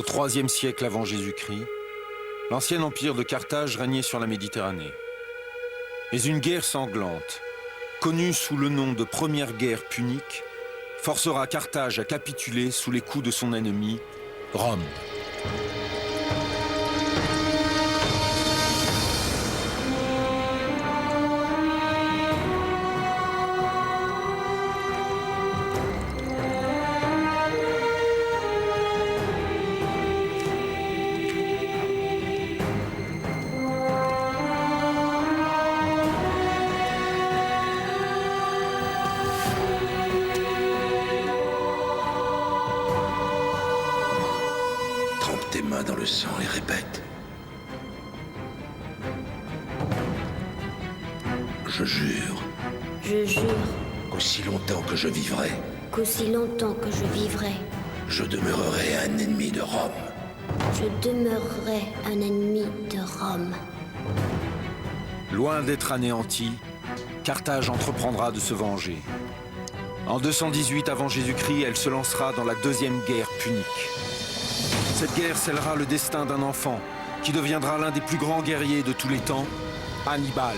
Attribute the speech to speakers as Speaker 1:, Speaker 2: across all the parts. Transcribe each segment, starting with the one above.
Speaker 1: Au IIIe siècle avant Jésus-Christ, l'ancien empire de Carthage régnait sur la Méditerranée. Mais une guerre sanglante, connue sous le nom de Première Guerre punique, forcera Carthage à capituler sous les coups de son ennemi, Rome.
Speaker 2: Tes mains dans le sang et répète. Je jure.
Speaker 3: Je jure.
Speaker 2: Qu'aussi longtemps que je vivrai.
Speaker 3: Qu'aussi longtemps que je vivrai.
Speaker 2: Je demeurerai un ennemi de Rome.
Speaker 3: Je demeurerai un ennemi de Rome.
Speaker 1: Loin d'être anéanti, Carthage entreprendra de se venger. En 218 avant Jésus-Christ, elle se lancera dans la deuxième guerre punique. Cette guerre scellera le destin d'un enfant qui deviendra l'un des plus grands guerriers de tous les temps, Hannibal.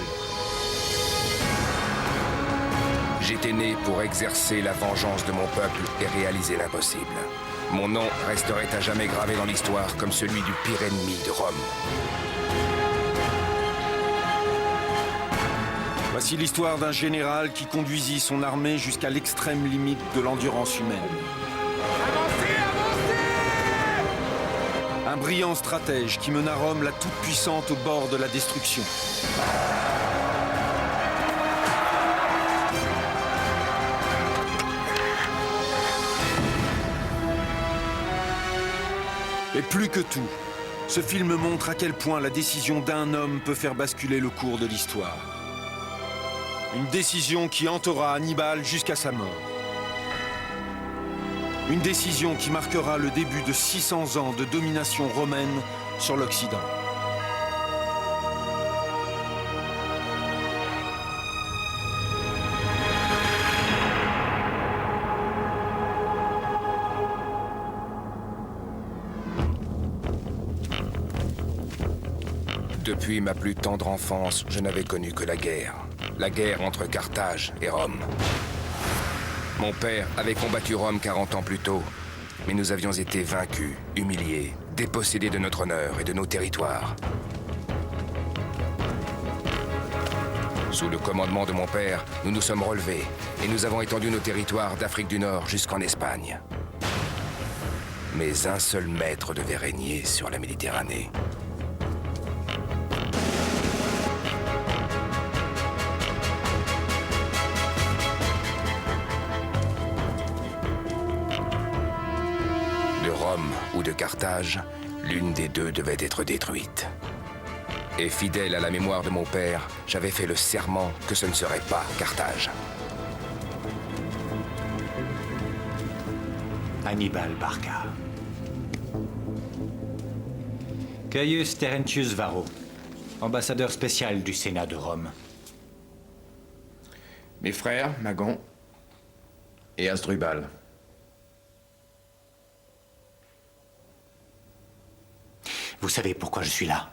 Speaker 4: J'étais né pour exercer la vengeance de mon peuple et réaliser l'impossible. Mon nom resterait à jamais gravé dans l'histoire comme celui du pire ennemi de Rome.
Speaker 1: Voici l'histoire d'un général qui conduisit son armée jusqu'à l'extrême limite de l'endurance humaine. Un brillant stratège qui mena Rome, la toute-puissante, au bord de la destruction. Et plus que tout, ce film montre à quel point la décision d'un homme peut faire basculer le cours de l'histoire. Une décision qui hantera Hannibal jusqu'à sa mort. Une décision qui marquera le début de 600 ans de domination romaine sur l'Occident.
Speaker 4: Depuis ma plus tendre enfance, je n'avais connu que la guerre. La guerre entre Carthage et Rome. Mon père avait combattu Rome 40 ans plus tôt, mais nous avions été vaincus, humiliés, dépossédés de notre honneur et de nos territoires. Sous le commandement de mon père, nous nous sommes relevés et nous avons étendu nos territoires d'Afrique du Nord jusqu'en Espagne. Mais un seul maître devait régner sur la Méditerranée. Ou de Carthage, l'une des deux devait être détruite. Et fidèle à la mémoire de mon père, j'avais fait le serment que ce ne serait pas Carthage.
Speaker 5: Hannibal Barca. Gaius Terentius Varro, ambassadeur spécial du Sénat de Rome.
Speaker 6: Mes frères, Magon et Asdrubal.
Speaker 5: Vous savez pourquoi je suis là?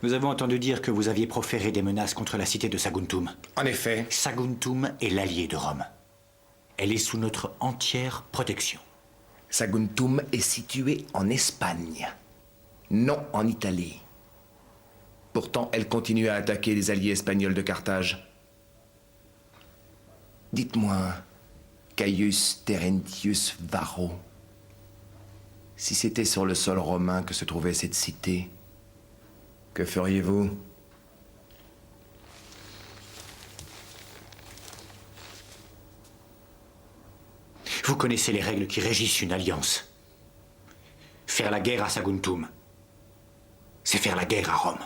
Speaker 5: Nous avons entendu dire que vous aviez proféré des menaces contre la cité de Saguntum.
Speaker 6: En effet.
Speaker 5: Saguntum est l'allié de Rome. Elle est sous notre entière protection.
Speaker 2: Saguntum est située en Espagne, non en Italie.
Speaker 6: Pourtant, elle continue à attaquer les alliés espagnols de Carthage.
Speaker 2: Dites-moi, Gaius Terentius Varro, si c'était sur le sol romain que se trouvait cette cité, que feriez-vous?
Speaker 5: Vous connaissez les règles qui régissent une alliance. Faire la guerre à Saguntum, c'est faire la guerre à Rome.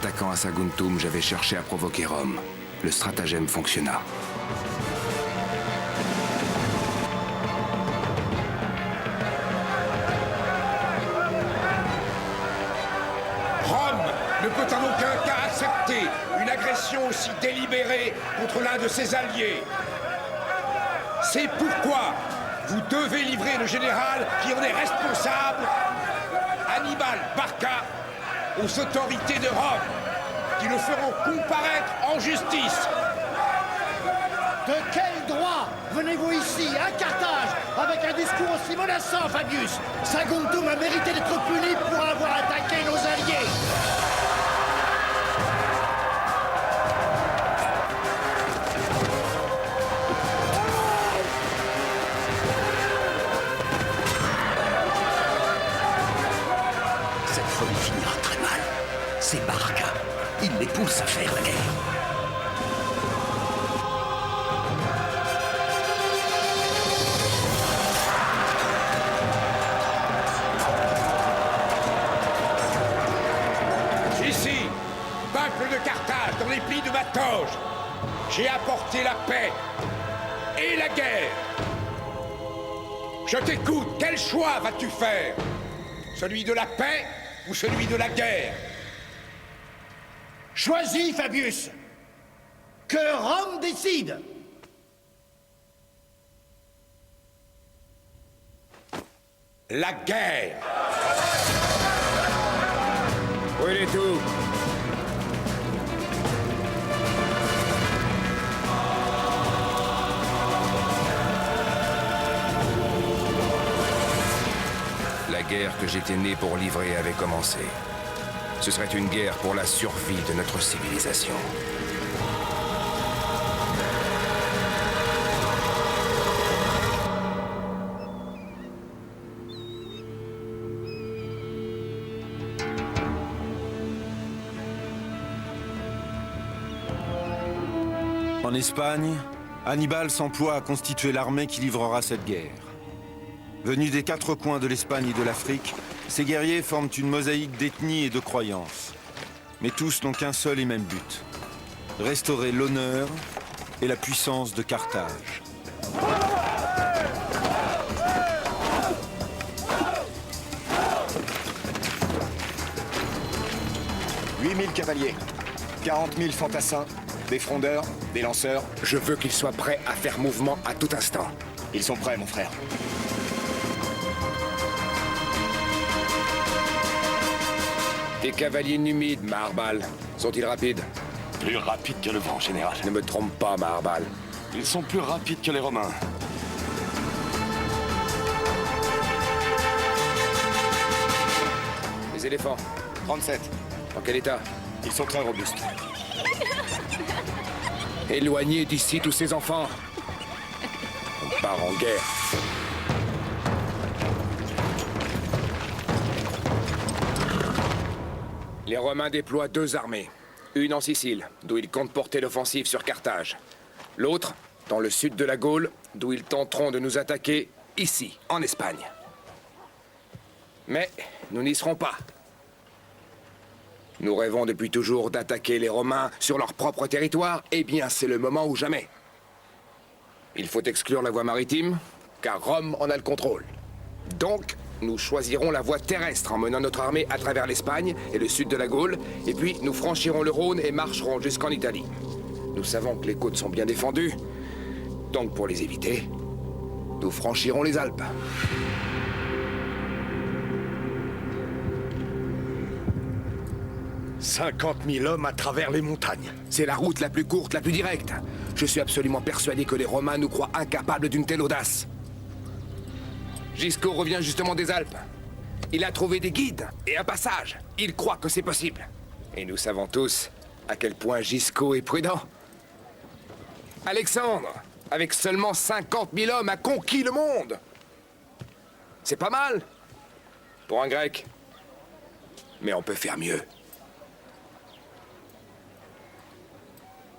Speaker 4: attaquant à Saguntum, j'avais cherché à provoquer Rome. Le stratagème fonctionna.
Speaker 7: Rome ne peut en aucun cas accepter une agression aussi délibérée contre l'un de ses alliés. C'est pourquoi vous devez livrer le général qui en est responsable, Hannibal Barca, aux autorités de Rome, qui le feront comparaître en justice.
Speaker 8: De quel droit venez-vous ici, à Carthage, avec un discours aussi menaçant, Fabius? Saguntum a mérité d'être puni pour avoir attaqué nos alliés.
Speaker 9: Cette folie finira très mal. C'est Barca. Il les pousse à faire la guerre.
Speaker 7: Ici, peuple de Carthage, dans les plis de ma toge, j'ai apporté la paix et la guerre. Je t'écoute, quel choix vas-tu faire? Celui de la paix ou celui de la guerre?
Speaker 8: Choisis, Fabius. Que Rome décide.
Speaker 7: La guerre.
Speaker 4: Brûlez tout! La guerre que j'étais né pour livrer avait commencé. Ce serait une guerre pour la survie de notre civilisation.
Speaker 1: En Espagne, Hannibal s'emploie à constituer l'armée qui livrera cette guerre. Venus des quatre coins de l'Espagne et de l'Afrique, ces guerriers forment une mosaïque d'ethnies et de croyances. Mais tous n'ont qu'un seul et même but: restaurer l'honneur et la puissance de Carthage. «
Speaker 10: 8000 cavaliers, 40 000 fantassins, des frondeurs, des lanceurs.
Speaker 4: Je veux qu'ils soient prêts à faire mouvement à tout instant.
Speaker 10: Ils sont prêts, mon frère.
Speaker 4: Tes cavaliers numides, Maharbal, sont-ils rapides?
Speaker 10: Plus rapides que le vent, général.
Speaker 4: Ne me trompe pas, Maharbal.
Speaker 10: Ils sont plus rapides que les Romains.
Speaker 4: Les éléphants,
Speaker 10: 37.
Speaker 4: dans quel état?
Speaker 10: Ils sont très robustes.
Speaker 4: Éloignez d'ici tous ces enfants. On part en guerre. Les Romains déploient deux armées. Une en Sicile, d'où ils comptent porter l'offensive sur Carthage. L'autre, dans le sud de la Gaule, d'où ils tenteront de nous attaquer ici, en Espagne. Mais nous n'y serons pas. Nous rêvons depuis toujours d'attaquer les Romains sur leur propre territoire. Eh bien, c'est le moment ou jamais. Il faut exclure la voie maritime, car Rome en a le contrôle. Donc, nous choisirons la voie terrestre en menant notre armée à travers l'Espagne et le sud de la Gaule, et puis nous franchirons le Rhône et marcherons jusqu'en Italie. Nous savons que les côtes sont bien défendues, donc pour les éviter, nous franchirons les Alpes. « 50 000 hommes à travers les montagnes. C'est la route la plus courte, la plus directe. Je suis absolument persuadé que les Romains nous croient incapables d'une telle audace. Gisco revient justement des Alpes. Il a trouvé des guides et un passage. Il croit que c'est possible. Et nous savons tous à quel point Gisco est prudent. Alexandre, avec seulement 50 000 hommes, a conquis le monde. C'est pas mal pour un Grec. Mais on peut faire mieux.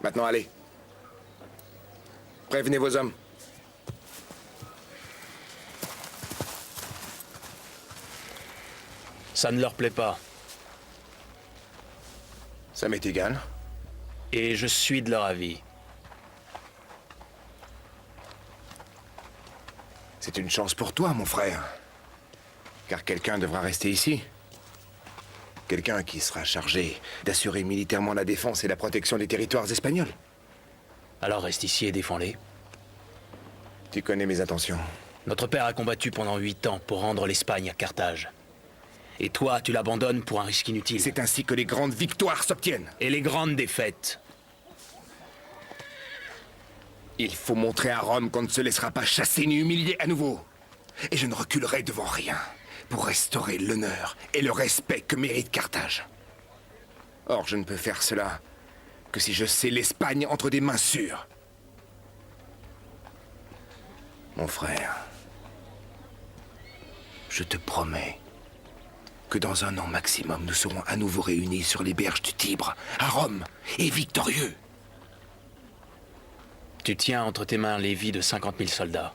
Speaker 4: Maintenant, allez. Prévenez vos hommes.
Speaker 11: Ça ne leur plaît pas.
Speaker 4: Ça m'est égal.
Speaker 9: Et je suis de leur avis.
Speaker 4: C'est une chance pour toi, mon frère. Car quelqu'un devra rester ici. Quelqu'un qui sera chargé d'assurer militairement la défense et la protection des territoires espagnols.
Speaker 9: Alors reste ici et défends-les.
Speaker 4: Tu connais mes intentions.
Speaker 9: Notre père a combattu pendant 8 ans pour rendre l'Espagne à Carthage. Et toi, tu l'abandonnes pour un risque inutile.
Speaker 4: C'est ainsi que les grandes victoires s'obtiennent.
Speaker 9: Et les grandes défaites.
Speaker 4: Il faut montrer à Rome qu'on ne se laissera pas chasser ni humilier à nouveau. Et je ne reculerai devant rien pour restaurer l'honneur et le respect que mérite Carthage. Or, je ne peux faire cela que si je sais l'Espagne entre des mains sûres. Mon frère, je te promets que dans 1 an maximum, nous serons à nouveau réunis sur les berges du Tibre, à Rome, et victorieux.
Speaker 9: Tu tiens entre tes mains les vies de 50 000 soldats.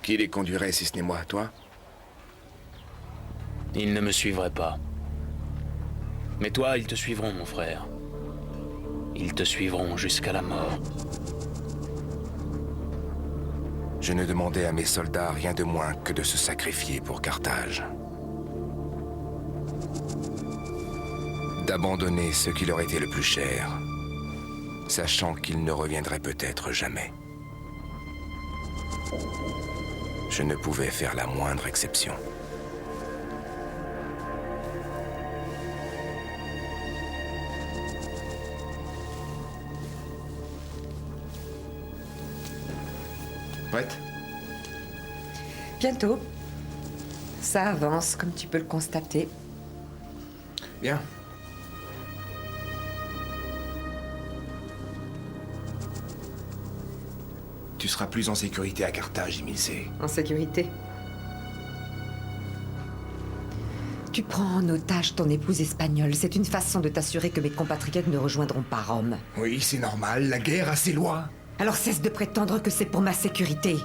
Speaker 4: Qui les conduirait si ce n'est moi, toi?
Speaker 9: Ils ne me suivraient pas. Mais toi, ils te suivront, mon frère. Ils te suivront jusqu'à la mort.
Speaker 4: Je ne demandais à mes soldats rien de moins que de se sacrifier pour Carthage. D'abandonner ce qui leur était le plus cher, sachant qu'ils ne reviendraient peut-être jamais. Je ne pouvais faire la moindre exception.
Speaker 2: Prête?
Speaker 11: Bientôt. Ça avance, comme tu peux le constater.
Speaker 2: Bien. Tu seras plus en sécurité à Carthage, Emilce.
Speaker 11: En sécurité. Tu prends en otage ton épouse espagnole. C'est une façon de t'assurer que mes compatriotes ne rejoindront pas Rome.
Speaker 2: Oui, c'est normal. La guerre a ses lois.
Speaker 11: Alors cesse de prétendre que c'est pour ma sécurité.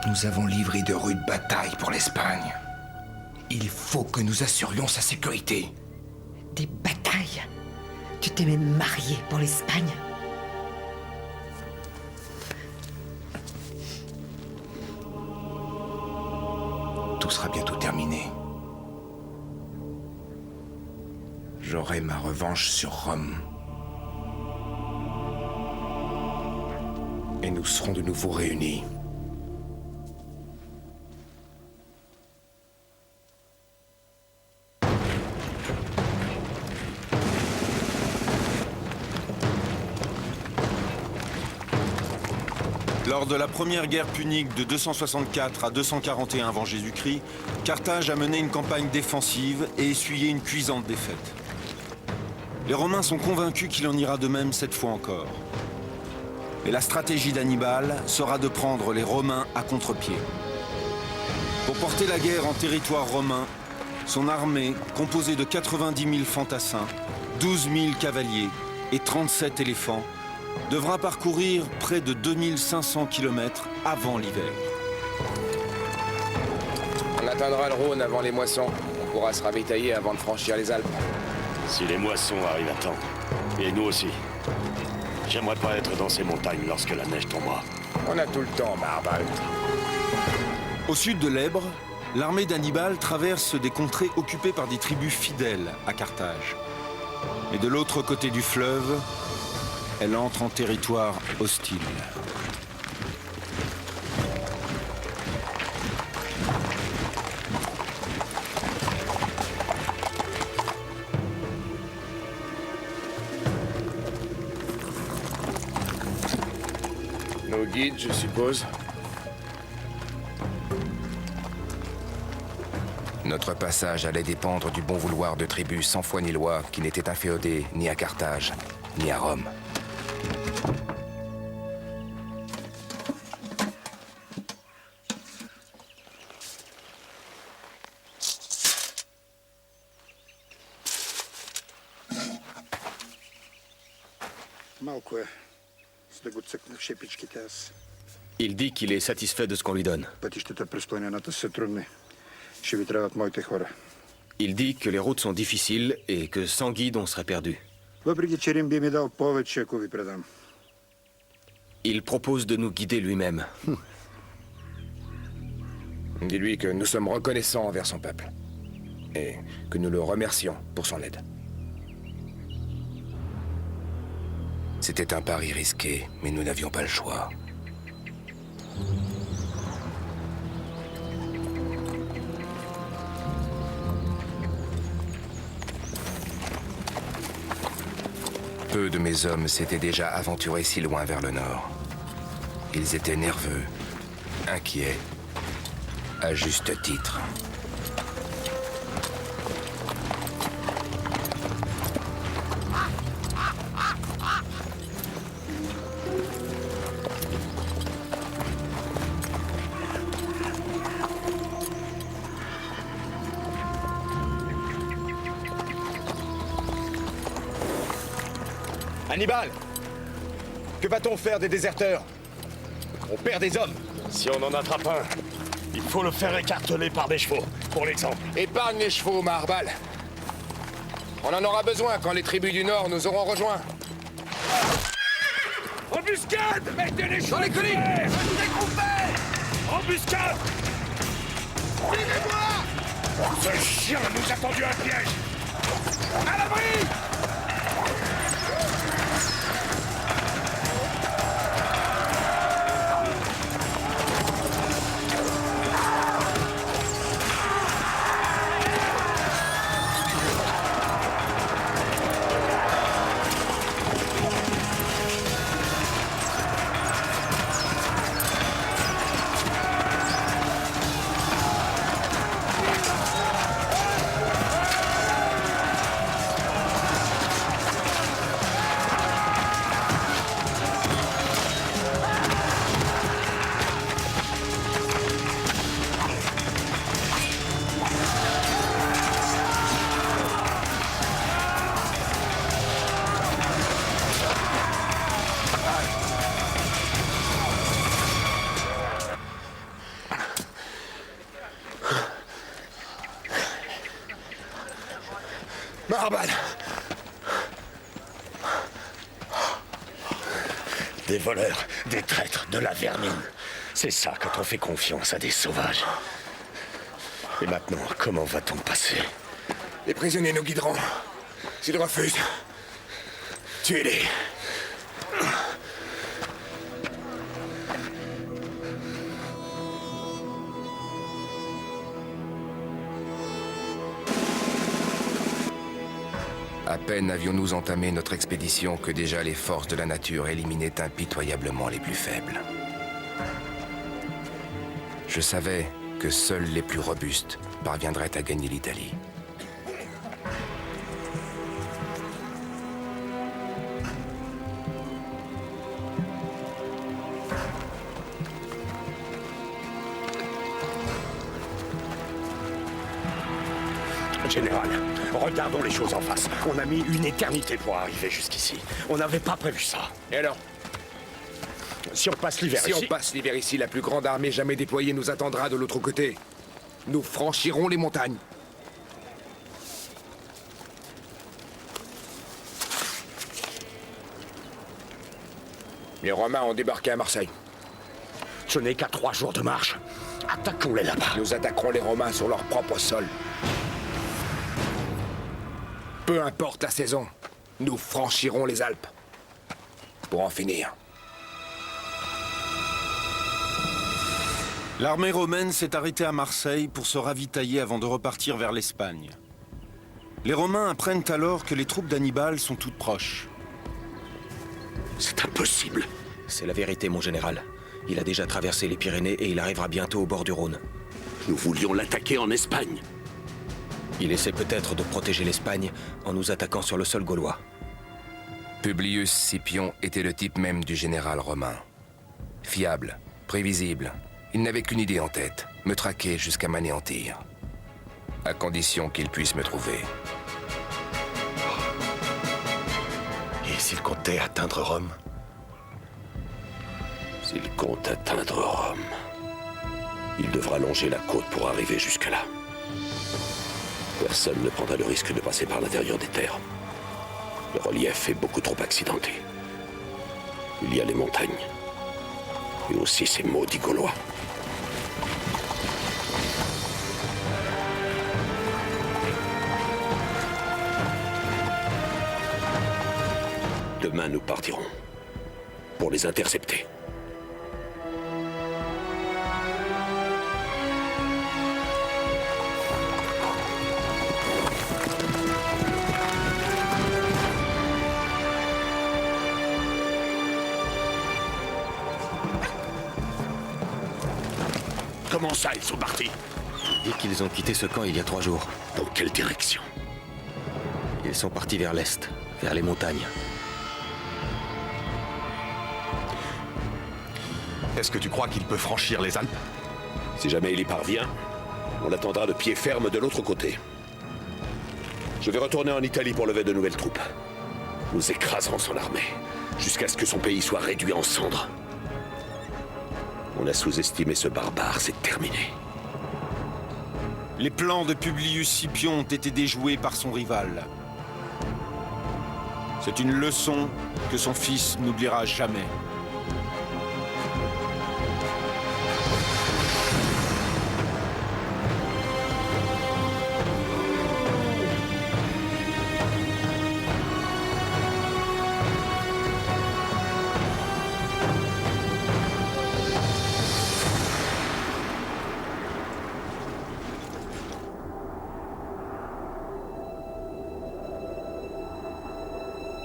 Speaker 2: Nous avons livré de rudes batailles pour l'Espagne. Il faut que nous assurions sa sécurité.
Speaker 11: Des batailles? Tu t'es même marié pour l'Espagne?
Speaker 2: Tout sera bientôt terminé. J'aurai ma revanche sur Rome.
Speaker 4: Et nous serons de nouveau réunis.
Speaker 1: Lors de la première guerre punique de 264 à 241 avant Jésus-Christ, Carthage a mené une campagne défensive et essuyé une cuisante défaite. Les Romains sont convaincus qu'il en ira de même cette fois encore. Mais la stratégie d'Hannibal sera de prendre les Romains à contre-pied. Pour porter la guerre en territoire romain, son armée, composée de 90 000 fantassins, 12 000 cavaliers et 37 éléphants, devra parcourir près de 2500 km avant l'hiver.
Speaker 4: On atteindra le Rhône avant les moissons. On pourra se ravitailler avant de franchir les Alpes.
Speaker 12: Si les moissons arrivent à temps. Et nous aussi. J'aimerais pas être dans ces montagnes lorsque la neige tombera.
Speaker 4: On a tout le temps, Marbalt.
Speaker 1: Au sud de l'Èbre, l'armée d'Hannibal traverse des contrées occupées par des tribus fidèles à Carthage. Et de l'autre côté du fleuve, elle entre en territoire hostile.
Speaker 4: Nos guides, je suppose. Notre passage allait dépendre du bon vouloir de tribus sans foi ni loi qui n'étaient inféodées ni à Carthage, ni à Rome.
Speaker 13: Малко е. За да го цъкнах шепичките аз. Il dit qu'il est satisfait de ce qu'on lui donne. Il dit que les routes sont difficiles et que sans guide, on serait perdu. Il propose de nous guider lui-même.
Speaker 4: Dis-lui que nous sommes reconnaissants envers son peuple. Et que nous le remercions pour son aide. C'était un pari risqué, mais nous n'avions pas le choix. Peu de mes hommes s'étaient déjà aventurés si loin vers le nord. Ils étaient nerveux, inquiets, à juste titre.
Speaker 10: Hannibal! Que va-t-on faire des déserteurs? On perd des hommes.
Speaker 12: Si on en attrape un, il faut le faire écarteler par des chevaux, pour l'exemple.
Speaker 4: Épargne les chevaux, Maharbal. On en aura besoin quand les tribus du Nord nous auront rejoints.
Speaker 7: Embuscade! Mettez les chevaux
Speaker 4: dans les collines!
Speaker 7: Dégroupez! Embuscade! Suivez-moi! Ce chien nous a tendu un piège! À l'abri!
Speaker 4: Maharbal!
Speaker 12: Des voleurs, des traîtres, de la vermine. C'est ça quand on fait confiance à des sauvages. Et maintenant, comment va-t-on passer?
Speaker 4: Les prisonniers nous guideront. S'ils refusent, tuez-les. À peine avions-nous entamé notre expédition que déjà les forces de la nature éliminaient impitoyablement les plus faibles. Je savais que seuls les plus robustes parviendraient à gagner l'Italie.
Speaker 12: Général, regardons les choses en face. On a mis une éternité pour arriver jusqu'ici. On n'avait pas prévu ça.
Speaker 4: Et alors?
Speaker 12: Si on passe l'hiver ici...
Speaker 4: Si on passe l'hiver ici, la plus grande armée jamais déployée nous attendra de l'autre côté. Nous franchirons les montagnes. Les Romains ont débarqué à Marseille.
Speaker 12: Ce n'est qu'à 3 jours de marche. Attaquons-les là-bas.
Speaker 4: Nous attaquerons les Romains sur leur propre sol. Peu importe la saison, nous franchirons les Alpes. Pour en finir.
Speaker 1: L'armée romaine s'est arrêtée à Marseille pour se ravitailler avant de repartir vers l'Espagne. Les Romains apprennent alors que les troupes d'Hannibal sont toutes proches.
Speaker 12: C'est impossible.
Speaker 13: C'est la vérité, mon général. Il a déjà traversé les Pyrénées et il arrivera bientôt au bord du Rhône.
Speaker 12: Nous voulions l'attaquer en Espagne.
Speaker 13: Il essaie peut-être de protéger l'Espagne en nous attaquant sur le sol gaulois.
Speaker 4: Publius Scipion était le type même du général romain. Fiable, prévisible, il n'avait qu'une idée en tête, me traquer jusqu'à m'anéantir. À condition qu'il puisse me trouver.
Speaker 13: Et s'il comptait atteindre Rome?
Speaker 12: S'il compte atteindre Rome, il devra longer la côte pour arriver jusque là. Personne ne prendra le risque de passer par l'intérieur des terres. Le relief est beaucoup trop accidenté. Il y a les montagnes. Et aussi ces maudits Gaulois. Demain, nous partirons pour les intercepter.
Speaker 13: Comment ça, ils sont partis? Dit qu'ils ont quitté ce camp il y a 3 jours.
Speaker 12: Dans quelle direction?
Speaker 13: Ils sont partis vers l'est, vers les montagnes.
Speaker 10: Est-ce que tu crois qu'il peut franchir les Alpes?
Speaker 12: Si jamais il y parvient, on l'attendra de pied ferme de l'autre côté. Je vais retourner en Italie pour lever de nouvelles troupes. Nous écraserons son armée, jusqu'à ce que son pays soit réduit en cendres. On a sous-estimé ce barbare, c'est terminé.
Speaker 1: Les plans de Publius Scipion ont été déjoués par son rival. C'est une leçon que son fils n'oubliera jamais.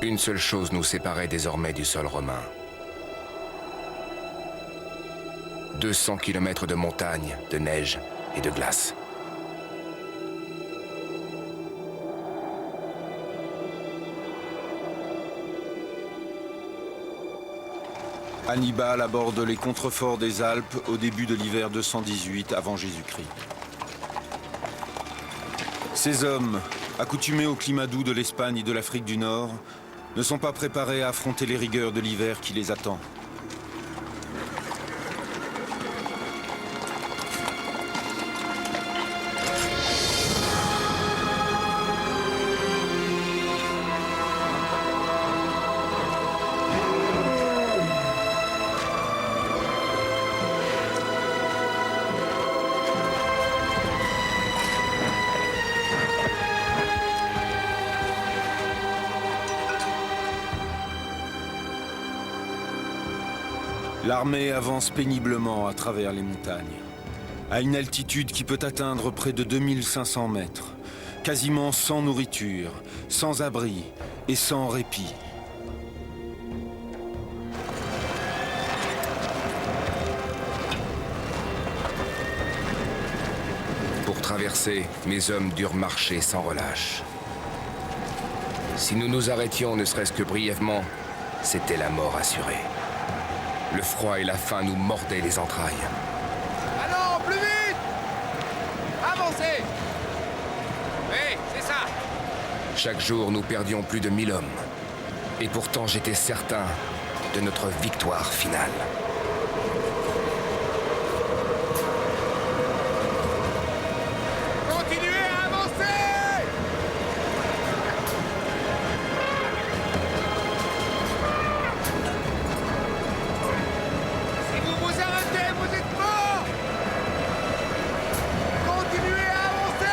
Speaker 4: Une seule chose nous séparait désormais du sol romain. 200 kilomètres de montagnes, de neige et de glace.
Speaker 1: Hannibal aborde les contreforts des Alpes au début de l'hiver 218 avant Jésus-Christ. Ces hommes, accoutumés au climat doux de l'Espagne et de l'Afrique du Nord, ne sont pas préparés à affronter les rigueurs de l'hiver qui les attend. L'armée avance péniblement à travers les montagnes, à une altitude qui peut atteindre près de 2500 mètres, quasiment sans nourriture, sans abri et sans répit.
Speaker 4: Pour traverser, mes hommes durent marcher sans relâche. Si nous nous arrêtions ne serait-ce que brièvement, c'était la mort assurée. Le froid et la faim nous mordaient les entrailles.
Speaker 14: Allons, plus vite! Avancez! Oui, c'est ça!
Speaker 4: Chaque jour, nous perdions plus de 1000 hommes. Et pourtant, j'étais certain de notre victoire finale.
Speaker 14: Continuez à avancer! Si vous vous arrêtez, vous êtes morts! Continuez à avancer!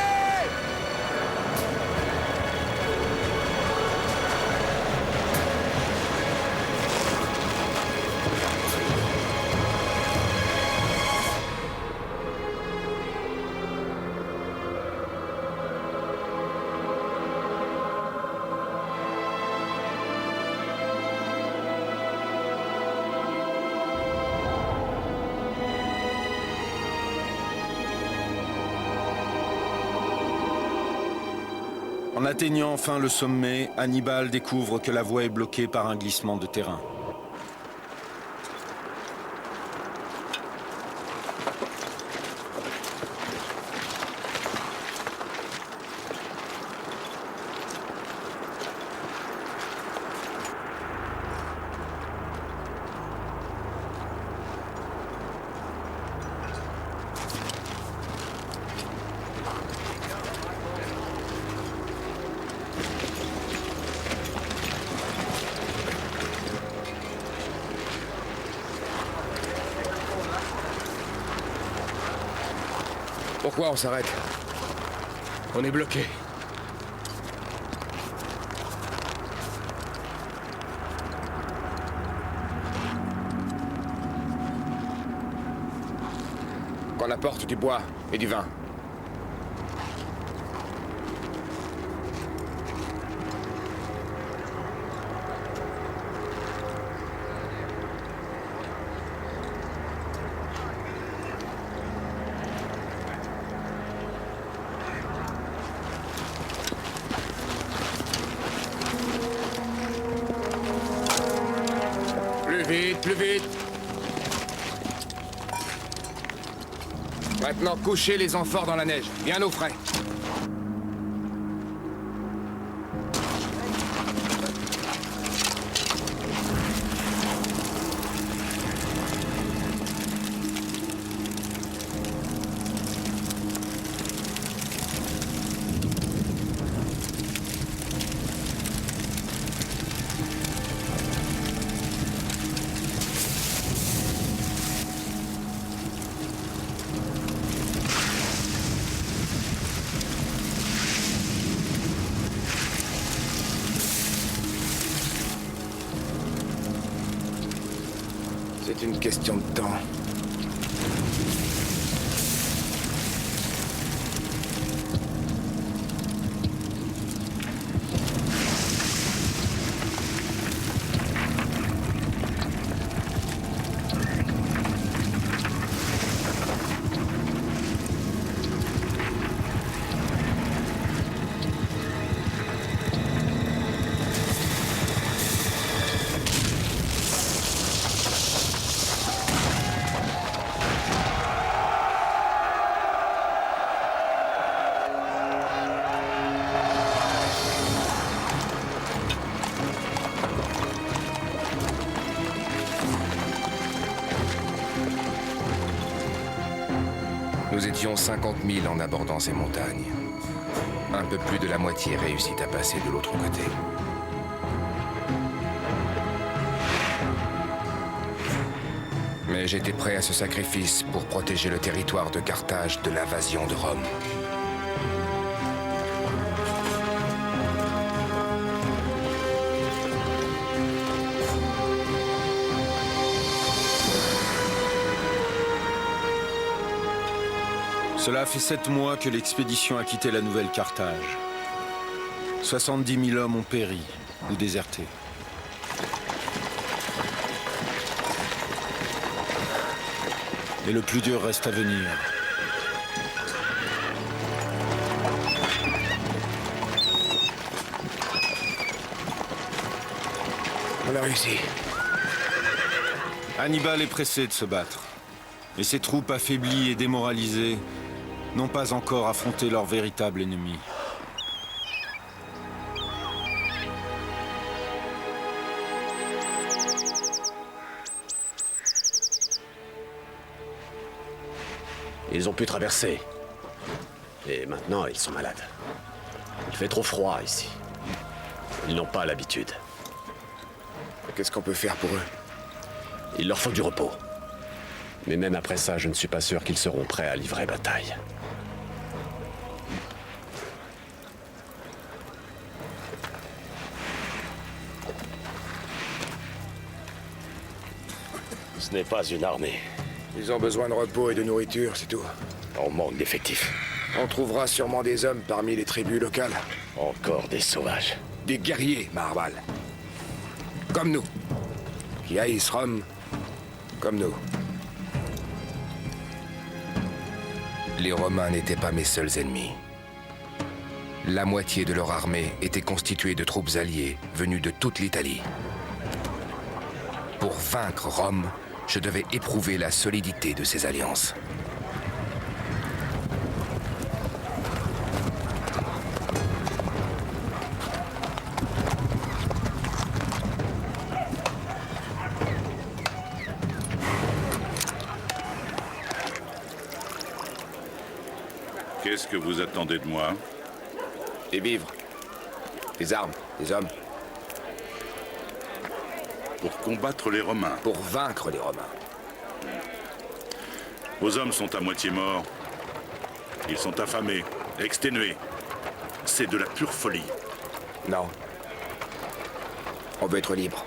Speaker 1: En atteignant enfin le sommet, Hannibal découvre que la voie est bloquée par un glissement de terrain.
Speaker 4: Pourquoi on s'arrête? On est bloqué. Qu'on apporte du bois et du vin. Plus vite. Maintenant, couchez les amphores dans la neige, bien au frais. C'est une question de temps. Nous étions 50 000 en abordant ces montagnes. Un peu plus de la moitié réussit à passer de l'autre côté. Mais j'étais prêt à ce sacrifice pour protéger le territoire de Carthage de l'invasion de Rome.
Speaker 1: Cela fait 7 mois que l'expédition a quitté la nouvelle Carthage. 70 000 hommes ont péri ou déserté. Et le plus dur reste à venir.
Speaker 4: On a réussi.
Speaker 1: Hannibal est pressé de se battre. Et ses troupes affaiblies et démoralisées n'ont pas encore affronté leur véritable ennemi.
Speaker 12: Ils ont pu traverser. Et maintenant, ils sont malades. Il fait trop froid ici. Ils n'ont pas l'habitude.
Speaker 4: Qu'est-ce qu'on peut faire pour eux?
Speaker 12: Il leur faut du repos. Mais même après ça, je ne suis pas sûr qu'ils seront prêts à livrer bataille. Ce n'est pas une armée.
Speaker 4: Ils ont besoin de repos et de nourriture, c'est tout.
Speaker 12: On manque d'effectifs.
Speaker 4: On trouvera sûrement des hommes parmi les tribus locales.
Speaker 12: Encore des sauvages.
Speaker 4: Des guerriers, Maharbal. Comme nous. Qui haïssent Rome, comme nous. Les Romains n'étaient pas mes seuls ennemis. La moitié de leur armée était constituée de troupes alliées venues de toute l'Italie. Pour vaincre Rome, je devais éprouver la solidité de ces alliances.
Speaker 15: Qu'est-ce que vous attendez de moi?
Speaker 4: Des vivres, des armes, des hommes.
Speaker 15: Pour combattre les Romains.
Speaker 4: Pour vaincre les Romains.
Speaker 15: Vos hommes sont à moitié morts. Ils sont affamés, exténués. C'est de la pure folie.
Speaker 4: Non. On veut être libre.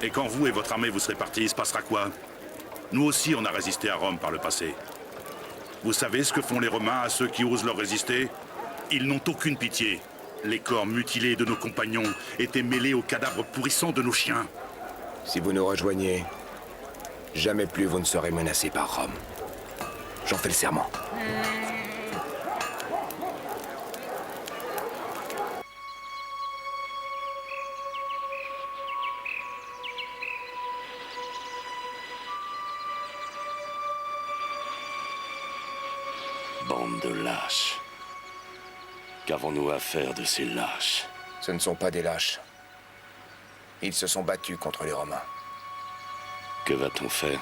Speaker 15: Et quand vous et votre armée vous serez partis, il se passera quoi? Nous aussi, on a résisté à Rome par le passé. Vous savez ce que font les Romains à ceux qui osent leur résister? Ils n'ont aucune pitié. Les corps mutilés de nos compagnons étaient mêlés aux cadavres pourrissants de nos chiens.
Speaker 4: Si vous nous rejoignez, jamais plus vous ne serez menacés par Rome. J'en fais le serment.
Speaker 16: Bande de lâches. Qu'avons-nous à faire de ces lâches?
Speaker 4: Ce ne sont pas des lâches. Ils se sont battus contre les Romains.
Speaker 16: Que va-t-on faire?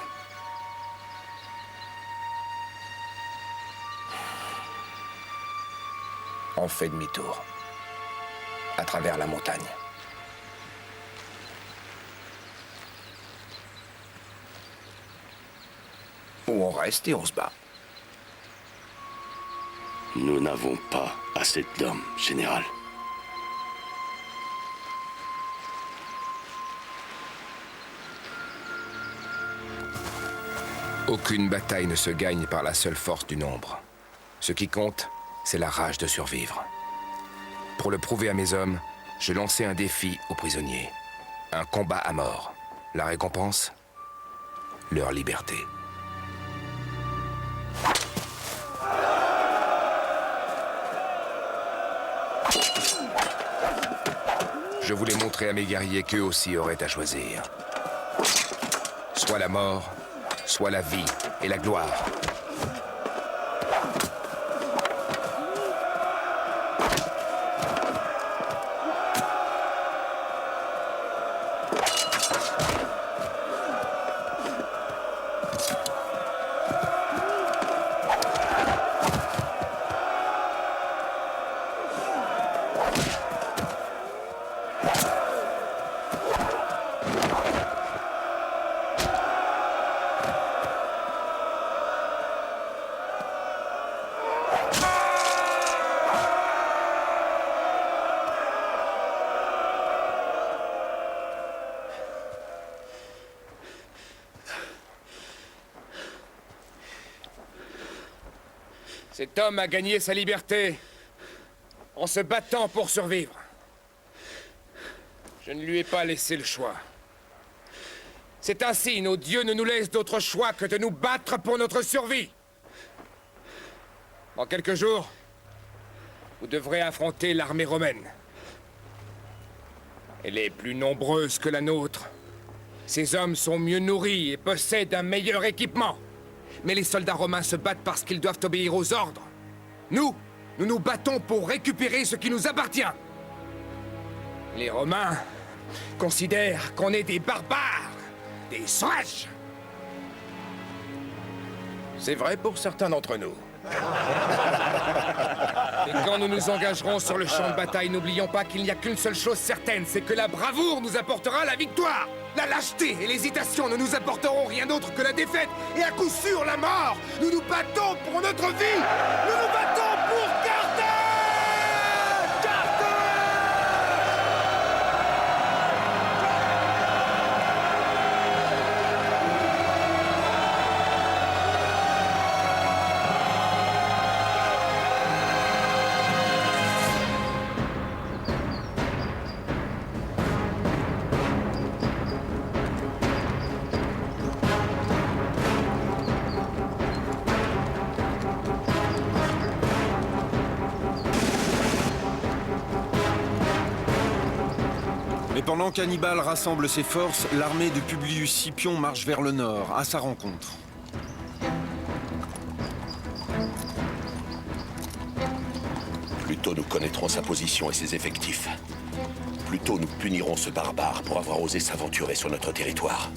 Speaker 4: On fait demi-tour. À travers la montagne. Ou on reste et on se bat.
Speaker 16: Nous n'avons pas assez d'hommes, général.
Speaker 4: Aucune bataille ne se gagne par la seule force du nombre. Ce qui compte, c'est la rage de survivre. Pour le prouver à mes hommes, je lançais un défi aux prisonniers. Un combat à mort. La récompense? Leur liberté. Je voulais montrer à mes guerriers qu'eux aussi auraient à choisir. Soit la mort, soit la vie et la gloire.
Speaker 17: Cet homme a gagné sa liberté en se battant pour survivre. Je ne lui ai pas laissé le choix. C'est ainsi, nos dieux ne nous laissent d'autre choix que de nous battre pour notre survie. Dans quelques jours, vous devrez affronter l'armée romaine. Elle est plus nombreuse que la nôtre. Ces hommes sont mieux nourris et possèdent un meilleur équipement. Mais les soldats romains se battent parce qu'ils doivent obéir aux ordres. Nous nous battons pour récupérer ce qui nous appartient. Les Romains considèrent qu'on est des barbares, des sauvages.
Speaker 4: C'est vrai pour certains d'entre nous.
Speaker 17: Et quand nous nous engagerons sur le champ de bataille, n'oublions pas qu'il n'y a qu'une seule chose certaine, c'est que la bravoure nous apportera la victoire. La lâcheté et l'hésitation ne nous apporteront rien d'autre que la défaite et à coup sûr la mort. Nous nous battons pour notre vie. Nous nous battons pour Carthage.
Speaker 1: Mais pendant qu'Hannibal rassemble ses forces, l'armée de Publius Scipion marche vers le nord, à sa rencontre.
Speaker 12: Plus tôt nous connaîtrons sa position et ses effectifs, plus tôt nous punirons ce barbare pour avoir osé s'aventurer sur notre territoire.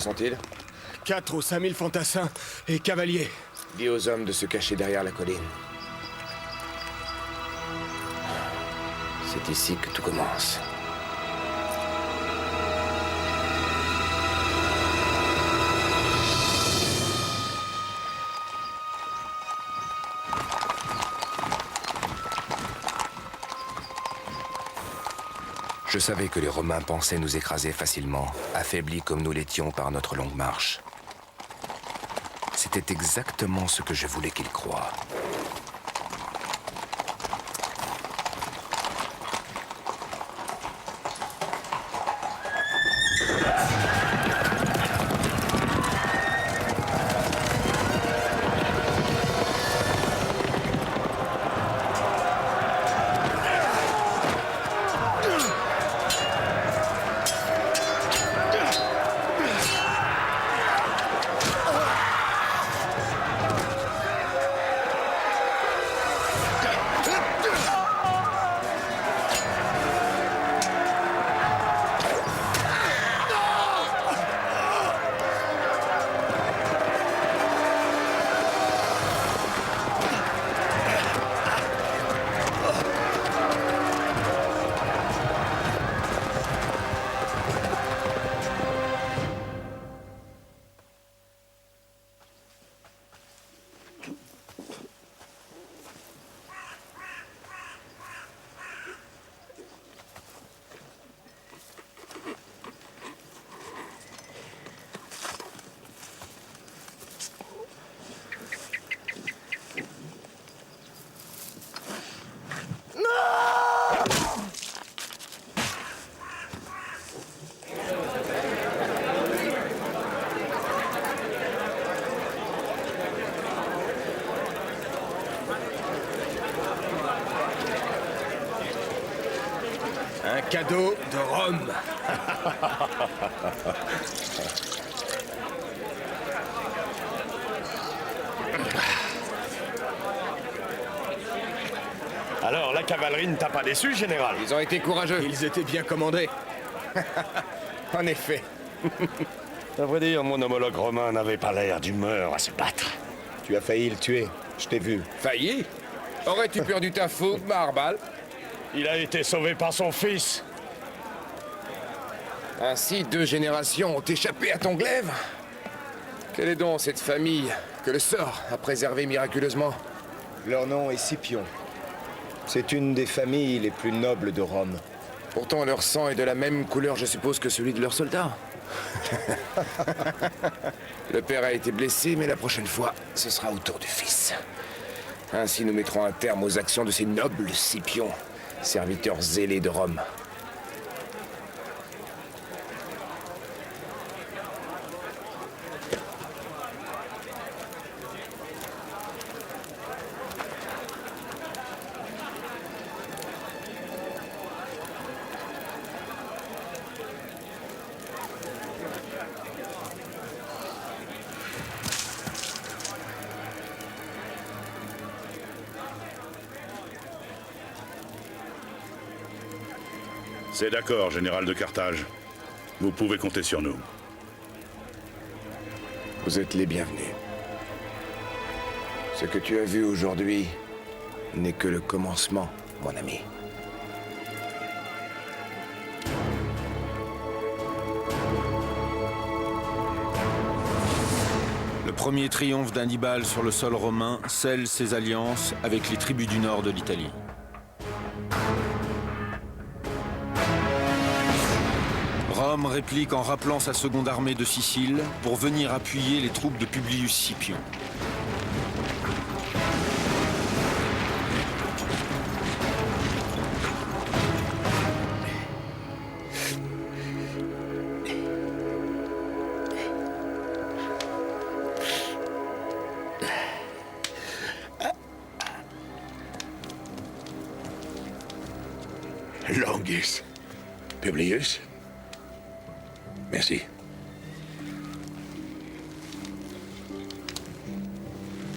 Speaker 4: sont-ils?
Speaker 10: 4 ou 5 000 fantassins et cavaliers.
Speaker 4: Dis aux hommes de se cacher derrière la colline. C'est ici que tout commence. Je savais que les Romains pensaient nous écraser facilement, affaiblis comme nous l'étions par notre longue marche. C'était exactement ce que je voulais qu'ils croient.
Speaker 10: Un cadeau de Rome.
Speaker 12: Alors, la cavalerie ne t'a pas déçu, général?
Speaker 17: Ils ont été courageux.
Speaker 10: Ils étaient bien commandés. En effet.
Speaker 12: À vrai dire, mon homologue romain n'avait pas l'air d'humeur à se battre.
Speaker 10: Tu as failli le tuer, je t'ai vu.
Speaker 17: Failli? Aurais-tu perdu ta fougue, Marbal?
Speaker 12: Il a été sauvé par son fils.
Speaker 17: Ainsi, 2 générations ont échappé à ton glaive? Quelle est donc cette famille que le sort a préservée miraculeusement?
Speaker 10: Leur nom est Scipion. C'est une des familles les plus nobles de Rome.
Speaker 17: Pourtant, leur sang est de la même couleur, je suppose, que celui de leurs soldats. Le père a été blessé, mais la prochaine fois, ce sera au tour du fils. Ainsi, nous mettrons un terme aux actions de ces nobles Scipions, serviteurs zélés de Rome.
Speaker 15: C'est d'accord, général de Carthage. Vous pouvez compter sur nous.
Speaker 4: Vous êtes les bienvenus. Ce que tu as vu aujourd'hui n'est que le commencement, mon ami.
Speaker 1: Le premier triomphe d'Hannibal sur le sol romain scelle ses alliances avec les tribus du nord de l'Italie. Rome réplique en rappelant sa seconde armée de Sicile pour venir appuyer les troupes de Publius Scipion.
Speaker 12: Longus. Publius. Merci.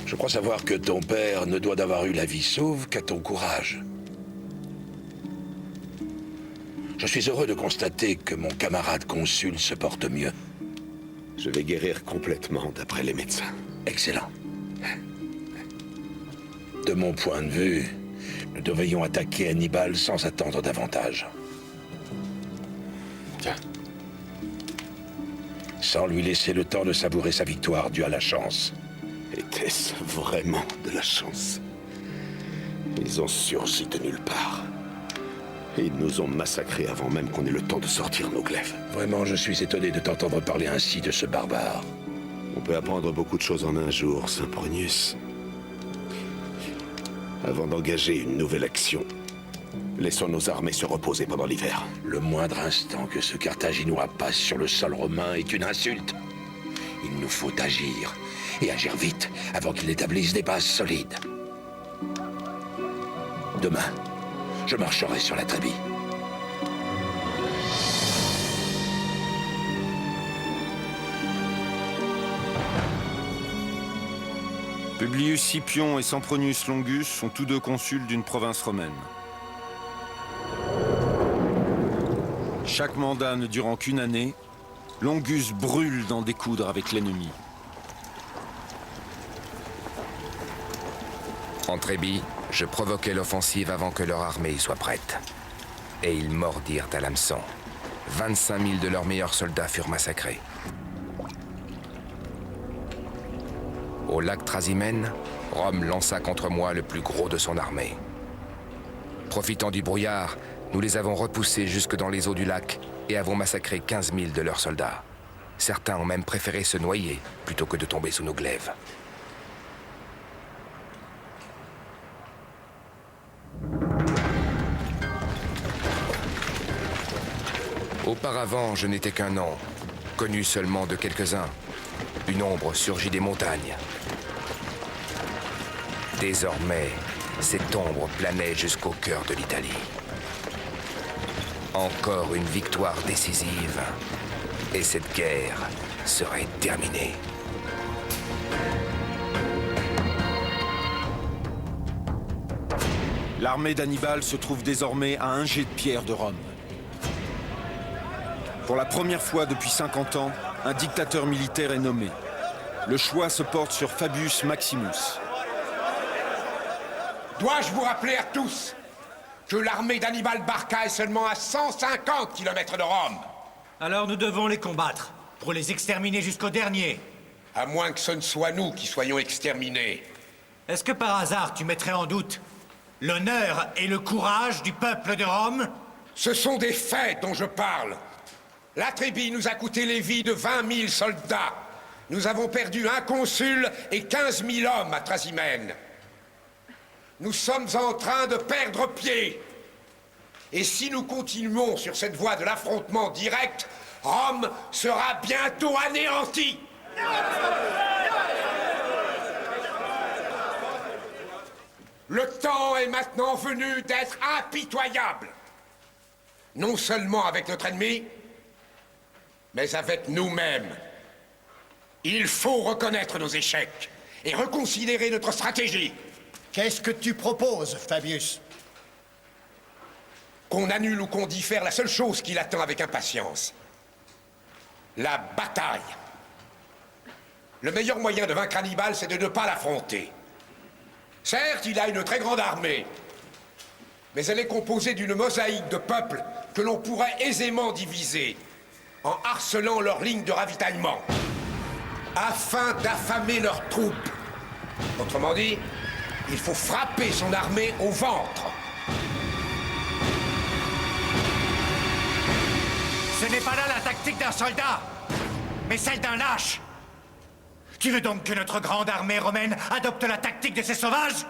Speaker 12: Je crois savoir que ton père ne doit d'avoir eu la vie sauve qu'à ton courage. Je suis heureux de constater que mon camarade consul se porte mieux.
Speaker 10: Je
Speaker 12: Je vais guérir complètement, d'après les médecins.
Speaker 18: Excellent. De mon point de vue, nous devrions attaquer Hannibal sans attendre davantage.
Speaker 12: Tiens.
Speaker 18: Sans lui laisser le temps de savourer sa victoire due à la chance.
Speaker 12: Était-ce vraiment de la chance? Ils ont surgi de nulle part. Et ils nous ont massacrés avant même qu'on ait le temps de sortir nos glaives.
Speaker 18: Vraiment, je suis étonné de t'entendre parler ainsi de ce barbare.
Speaker 12: On peut apprendre beaucoup de choses en un jour, Sempronius. Avant d'engager une nouvelle action, laissons nos armées se reposer pendant l'hiver.
Speaker 18: Le moindre instant que ce Carthaginois passe sur le sol romain est une insulte. Il nous faut agir, et agir vite, avant qu'il n'établisse des bases solides. Demain, je marcherai sur la Trébie.
Speaker 1: Publius Scipion et Sempronius Longus sont tous deux consuls d'une province romaine. Chaque mandat ne durant qu'une année, Longus brûle d'en découdre avec l'ennemi.
Speaker 4: En Trébie, je provoquai l'offensive avant que leur armée soit prête. Et ils mordirent à l'hameçon. 25 000 de leurs meilleurs soldats furent massacrés. Au lac Trasimène, Rome lança contre moi le plus gros de son armée. Profitant du brouillard, nous les avons repoussés jusque dans les eaux du lac et avons massacré 15 000 de leurs soldats. Certains ont même préféré se noyer plutôt que de tomber sous nos glaives. Auparavant, je n'étais qu'un nom, connu seulement de quelques-uns. Une ombre surgit des montagnes. Désormais, cette ombre planait jusqu'au cœur de l'Italie. Encore une victoire décisive, et cette guerre serait terminée.
Speaker 1: L'armée d'Hannibal se trouve désormais à un jet de pierre de Rome. Pour la première fois depuis 50 ans, un dictateur militaire est nommé. Le choix se porte sur Fabius Maximus.
Speaker 7: Dois-je vous rappeler à tous que l'armée d'Hannibal Barca est seulement à 150 km de Rome?
Speaker 5: Alors nous devons les combattre, pour les exterminer jusqu'au dernier.
Speaker 7: À moins que ce ne soit nous qui soyons exterminés.
Speaker 5: Est-ce que par hasard tu mettrais en doute l'honneur et le courage du peuple de Rome?
Speaker 7: Ce sont des faits dont je parle. La Trébie nous a coûté les vies de 20 000 soldats. Nous avons perdu un consul et 15 000 hommes à Trasimène. Nous sommes en train de perdre pied. Et si nous continuons sur cette voie de l'affrontement direct, Rome sera bientôt anéantie. Le temps est maintenant venu d'être impitoyable. Non seulement avec notre ennemi, mais avec nous-mêmes. Il faut reconnaître nos échecs et reconsidérer notre stratégie.
Speaker 8: Qu'est-ce que tu proposes, Fabius?
Speaker 7: Qu'on annule ou qu'on diffère la seule chose qui l'attend avec impatience. La bataille. Le meilleur moyen de vaincre Hannibal, c'est de ne pas l'affronter. Certes, il a une très grande armée, mais elle est composée d'une mosaïque de peuples que l'on pourrait aisément diviser en harcelant leurs lignes de ravitaillement, afin d'affamer leurs troupes. Autrement dit, il faut frapper son armée au ventre.
Speaker 5: Ce n'est pas là la tactique d'un soldat, mais celle d'un lâche. Tu veux donc que notre grande armée romaine adopte la tactique de ces sauvages?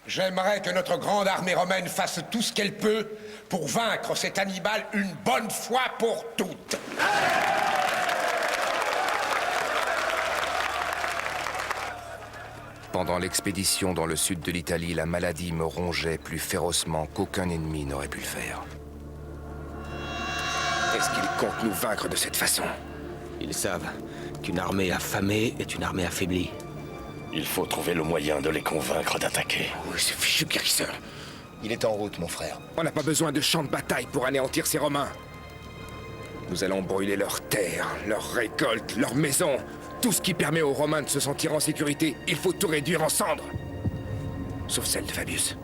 Speaker 7: J'aimerais que notre grande armée romaine fasse tout ce qu'elle peut pour vaincre cet Hannibal une bonne fois pour toutes.
Speaker 4: Pendant l'expédition dans le sud de l'Italie, la maladie me rongeait plus férocement qu'aucun ennemi n'aurait pu le faire.
Speaker 13: Est-ce qu'ils comptent nous vaincre de cette façon? Ils savent qu'une armée affamée est une armée affaiblie.
Speaker 16: Il faut trouver le moyen de les convaincre d'attaquer.
Speaker 13: Oh, ce fichu guérisseur.
Speaker 10: Il est en route, mon frère.
Speaker 17: On n'a pas besoin de champs de bataille pour anéantir ces Romains. Nous allons brûler leurs terres, leurs récoltes, leurs maisons. Tout ce qui permet aux Romains de se sentir en sécurité, il faut tout réduire en cendres. Sauf celle de Fabius.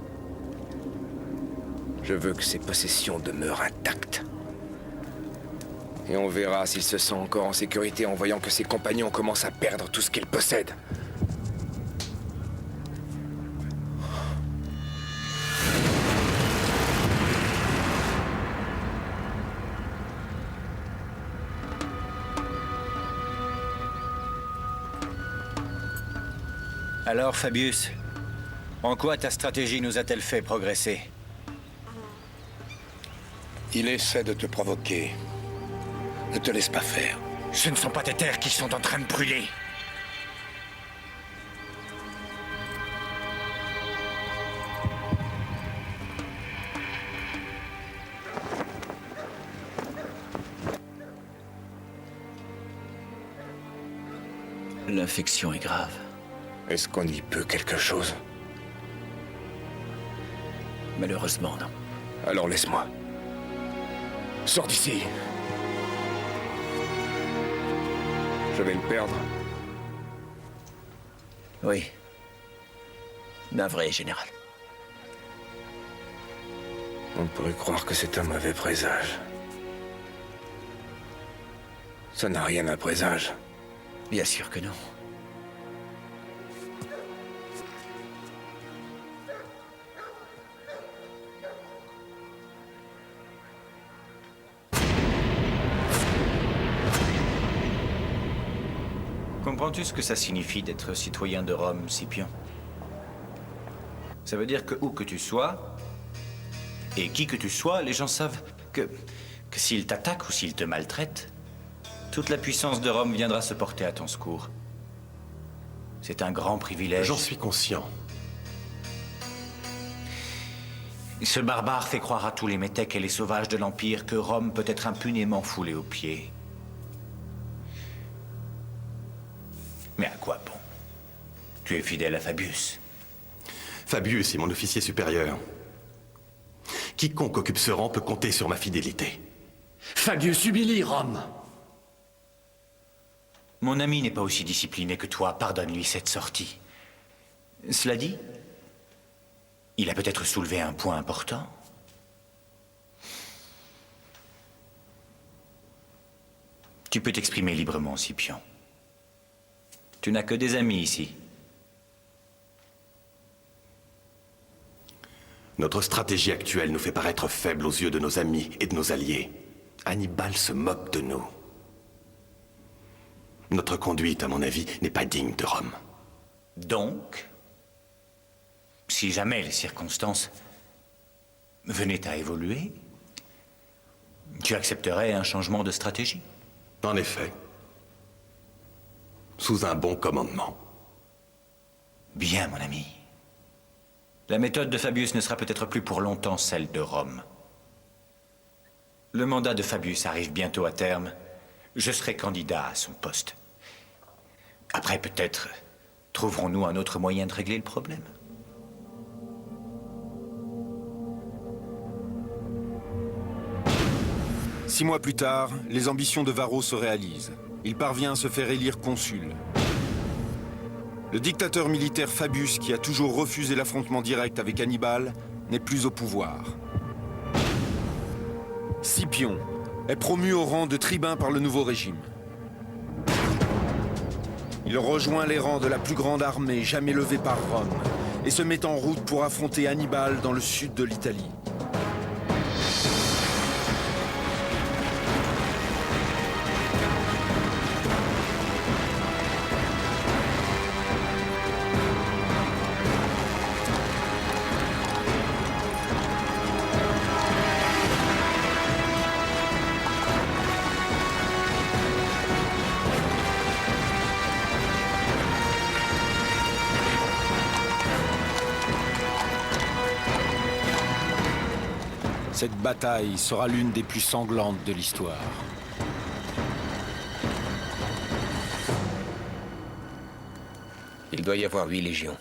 Speaker 17: Je veux que ses possessions demeurent intactes. Et on verra s'il se sent encore en sécurité en voyant que ses compagnons commencent à perdre tout ce qu'ils possèdent.
Speaker 5: Alors, Fabius, en quoi ta stratégie nous a-t-elle fait progresser?
Speaker 18: Il essaie de te provoquer. Ne te laisse pas faire.
Speaker 5: Ce ne sont pas tes terres qui sont en train de brûler.
Speaker 13: L'infection est grave.
Speaker 17: Est-ce qu'on y peut quelque chose?
Speaker 13: Malheureusement, non.
Speaker 17: Alors laisse-moi. Sors d'ici. Je vais le perdre.
Speaker 13: Oui. Navré, général.
Speaker 17: On pourrait croire que c'est un mauvais présage. Ça n'a rien à présage.
Speaker 13: Bien sûr que non.
Speaker 5: Comprends-tu ce que ça signifie d'être citoyen de Rome, Scipion? Ça veut dire que où que tu sois, et qui que tu sois, les gens savent que s'ils t'attaquent ou s'ils te maltraitent, toute la puissance de Rome viendra se porter à ton secours. C'est un grand privilège.
Speaker 19: J'en suis conscient.
Speaker 5: Ce barbare fait croire à tous les métèques et les sauvages de l'Empire que Rome peut être impunément foulée aux pieds. Mais à quoi bon? Tu es fidèle à Fabius.
Speaker 19: Fabius est mon officier supérieur. Quiconque occupe ce rang peut compter sur ma fidélité.
Speaker 8: Fabius humilie Rome.
Speaker 5: Mon ami n'est pas aussi discipliné que toi. Pardonne-lui cette sortie. Cela dit, il a peut-être soulevé un point important. Tu peux t'exprimer librement, Scipion. Tu n'as que des amis ici.
Speaker 19: Notre stratégie actuelle nous fait paraître faibles aux yeux de nos amis et de nos alliés. Hannibal se moque de nous. Notre conduite, à mon avis, n'est pas digne de Rome.
Speaker 5: Donc, si jamais les circonstances venaient à évoluer, tu accepterais un changement de stratégie?
Speaker 19: En effet. Sous un bon commandement.
Speaker 5: Bien, mon ami. La méthode de Fabius ne sera peut-être plus pour longtemps celle de Rome. Le mandat de Fabius arrive bientôt à terme. Je serai candidat à son poste. Après, peut-être, trouverons-nous un autre moyen de régler le problème.
Speaker 1: Six mois plus tard, les ambitions de Varro se réalisent. Il parvient à se faire élire consul. Le dictateur militaire Fabius, qui a toujours refusé l'affrontement direct avec Hannibal, n'est plus au pouvoir. Scipion est promu au rang de tribun par le nouveau régime. Il rejoint les rangs de la plus grande armée jamais levée par Rome et se met en route pour affronter Hannibal dans le sud de l'Italie. Cette bataille sera l'une des plus sanglantes de l'histoire.
Speaker 13: Il doit y avoir 8 légions.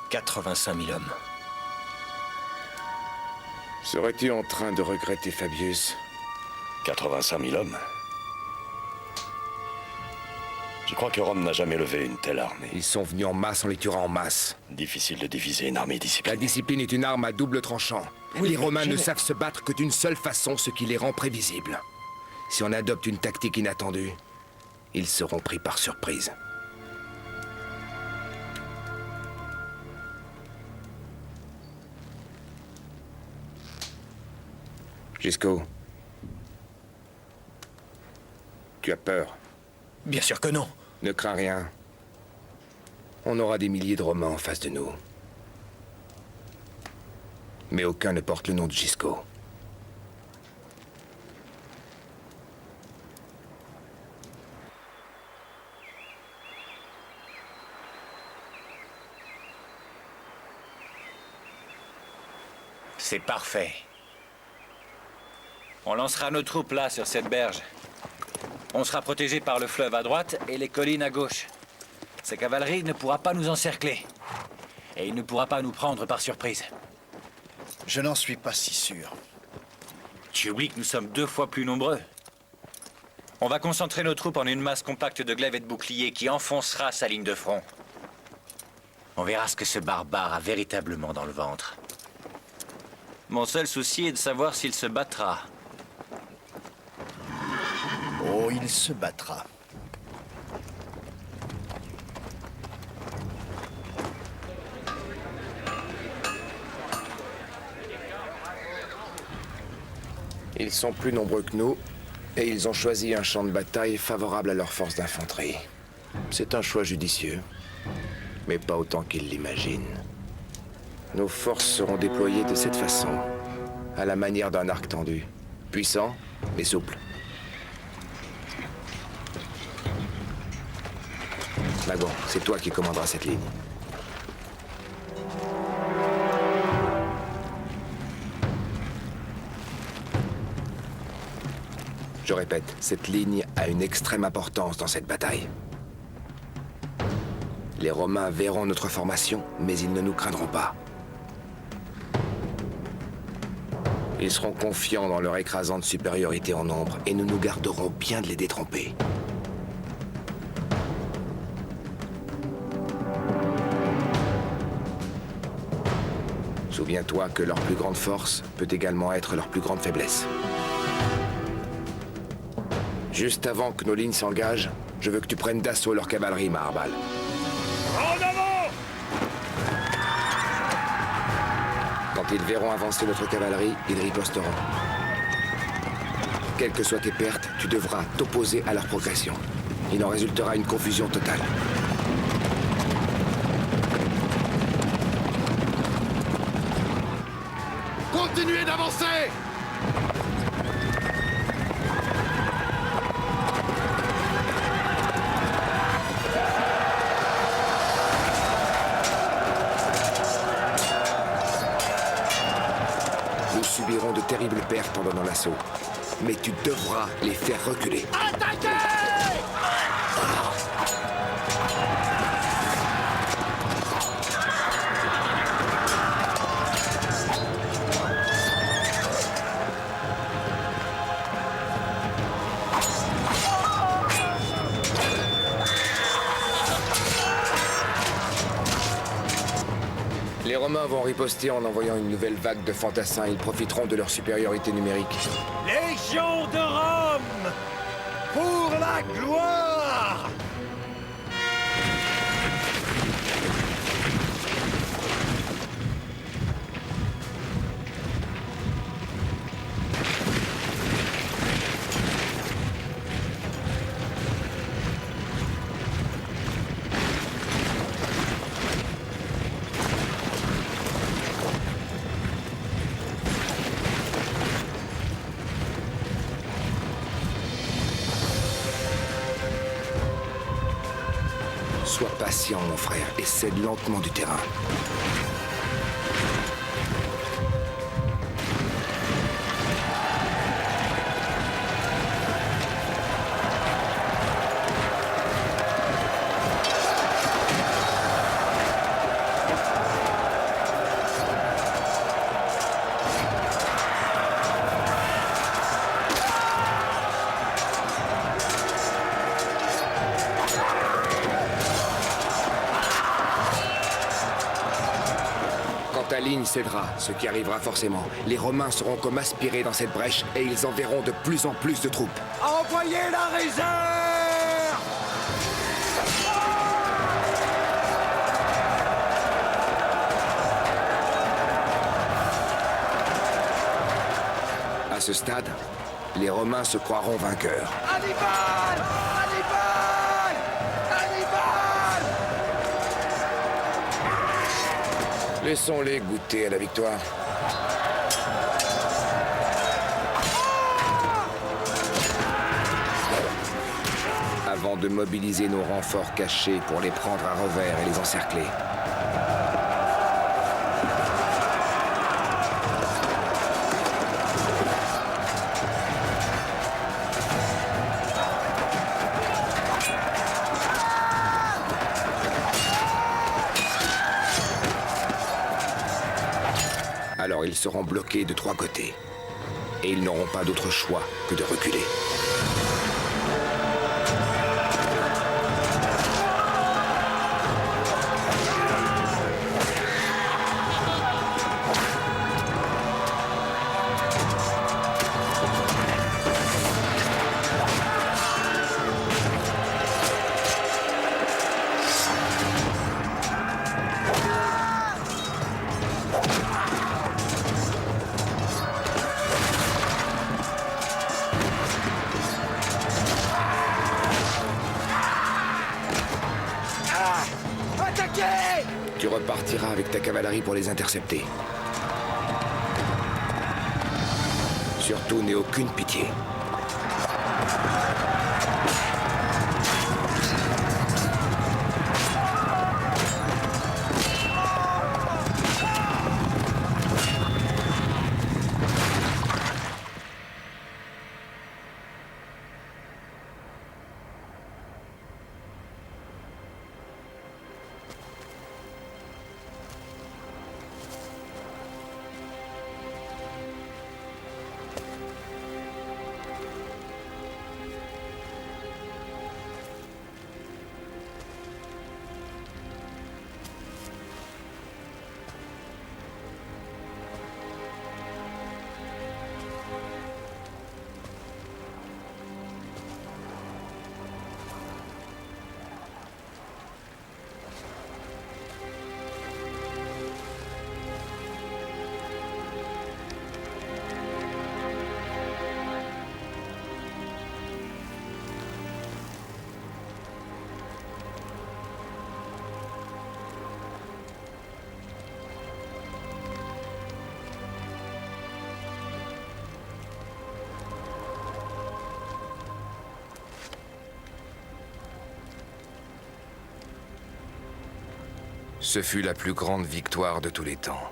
Speaker 13: 85 000 hommes.
Speaker 17: Serais-tu en train de regretter Fabius?
Speaker 16: 85 000 hommes. Je crois que Rome n'a jamais levé une telle armée.
Speaker 17: Ils sont venus en masse, on les tuera en masse.
Speaker 16: Difficile de diviser une armée disciplinée.
Speaker 17: La discipline est une arme à double tranchant.
Speaker 8: Oui,
Speaker 17: les Romains
Speaker 8: je
Speaker 17: ne
Speaker 8: vais-
Speaker 17: savent se battre que d'une seule façon, ce qui les rend prévisibles. Si on adopte une tactique inattendue, ils seront pris par surprise. Gisco, tu as peur?
Speaker 5: Bien sûr que non.
Speaker 17: Ne crains rien. On aura des milliers de Romains en face de nous. Mais aucun ne porte le nom de Gisco.
Speaker 5: C'est parfait. On lancera nos troupes là, sur cette berge. On sera protégé par le fleuve à droite et les collines à gauche. Sa cavalerie ne pourra pas nous encercler. Et il ne pourra pas nous prendre par surprise.
Speaker 8: Je n'en suis pas si sûr.
Speaker 5: Tu oublies que nous sommes 2 fois plus nombreux. On va concentrer nos troupes en une masse compacte de glaives et de boucliers qui enfoncera sa ligne de front. On verra ce que ce barbare a véritablement dans le ventre. Mon seul souci est de savoir s'il se battra.
Speaker 8: Oh, il se battra.
Speaker 17: Ils sont plus nombreux que nous, et ils ont choisi un champ de bataille favorable à leur force d'infanterie. C'est un choix judicieux, mais pas autant qu'ils l'imaginent. Nos forces seront déployées de cette façon, à la manière d'un arc tendu. Puissant, mais souple. Magon, c'est toi qui commanderas cette ligne. Je répète, cette ligne a une extrême importance dans cette bataille. Les Romains verront notre formation, mais ils ne nous craindront pas. Ils seront confiants dans leur écrasante supériorité en nombre, et nous nous garderons bien de les détromper. Souviens-toi que leur plus grande force peut également être leur plus grande faiblesse. Juste avant que nos lignes s'engagent, je veux que tu prennes d'assaut leur cavalerie, Maharbal.
Speaker 14: En avant!
Speaker 17: Quand ils verront avancer notre cavalerie, ils riposteront. Quelles que soient tes pertes, tu devras t'opposer à leur progression. Il en résultera une confusion totale.
Speaker 14: Continuez d'avancer!
Speaker 17: Nous subirons de terribles pertes en donnant l'assaut. Mais tu devras les faire reculer.
Speaker 14: Attaquez!
Speaker 17: Les Romains vont riposter en envoyant une nouvelle vague de fantassins. Ils profiteront de leur supériorité numérique.
Speaker 14: Légion de Rome! Pour la gloire!
Speaker 17: Sois patient, mon frère, et cède lentement du terrain. ta ligne cédera, ce qui arrivera forcément. Les Romains seront comme aspirés dans cette brèche et ils enverront de plus en plus de troupes.
Speaker 14: Envoyez la réserve!
Speaker 17: À ce stade, les Romains se croiront vainqueurs.
Speaker 14: Hannibal! Hannibal! Hannibal!
Speaker 17: Laissons-les goûter à la victoire. Avant de mobiliser nos renforts cachés pour les prendre à revers et les encercler. Alors ils seront bloqués de 3 côtés. Et ils n'auront pas d'autre choix que de reculer. Tu repartiras avec ta cavalerie pour les intercepter. Surtout, n'aie aucune pitié. Ce fut la plus grande victoire de tous les temps.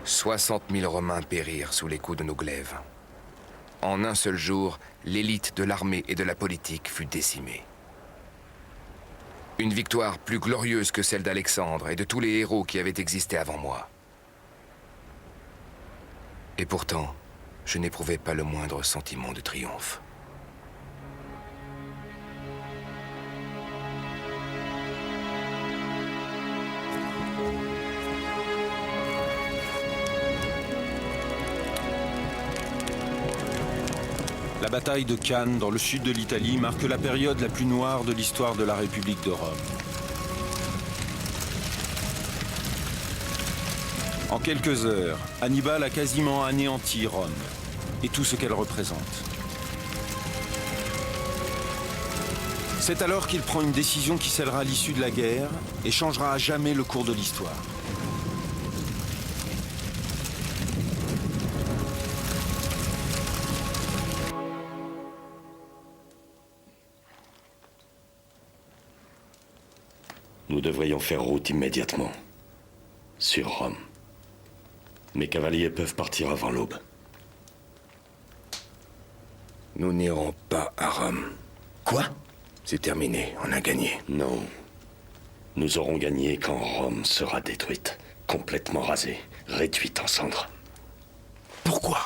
Speaker 17: 60 000 Romains périrent sous les coups de nos glaives. En un seul jour, l'élite de l'armée et de la politique fut décimée. Une victoire plus glorieuse que celle d'Alexandre et de tous les héros qui avaient existé avant moi. Et pourtant, je n'éprouvais pas le moindre sentiment de triomphe.
Speaker 1: La bataille de Cannes, dans le sud de l'Italie, marque la période la plus noire de l'histoire de la République de Rome. En quelques heures, Hannibal a quasiment anéanti Rome et tout ce qu'elle représente. C'est alors qu'il prend une décision qui scellera l'issue de la guerre et changera à jamais le cours de l'histoire.
Speaker 16: Nous devrions faire route immédiatement. Sur Rome. Mes cavaliers peuvent partir avant l'aube.
Speaker 17: Nous n'irons pas à Rome.
Speaker 16: Quoi?
Speaker 17: C'est terminé, on a gagné.
Speaker 16: Non. Nous aurons gagné quand Rome sera détruite, complètement rasée, réduite en cendres.
Speaker 17: Pourquoi?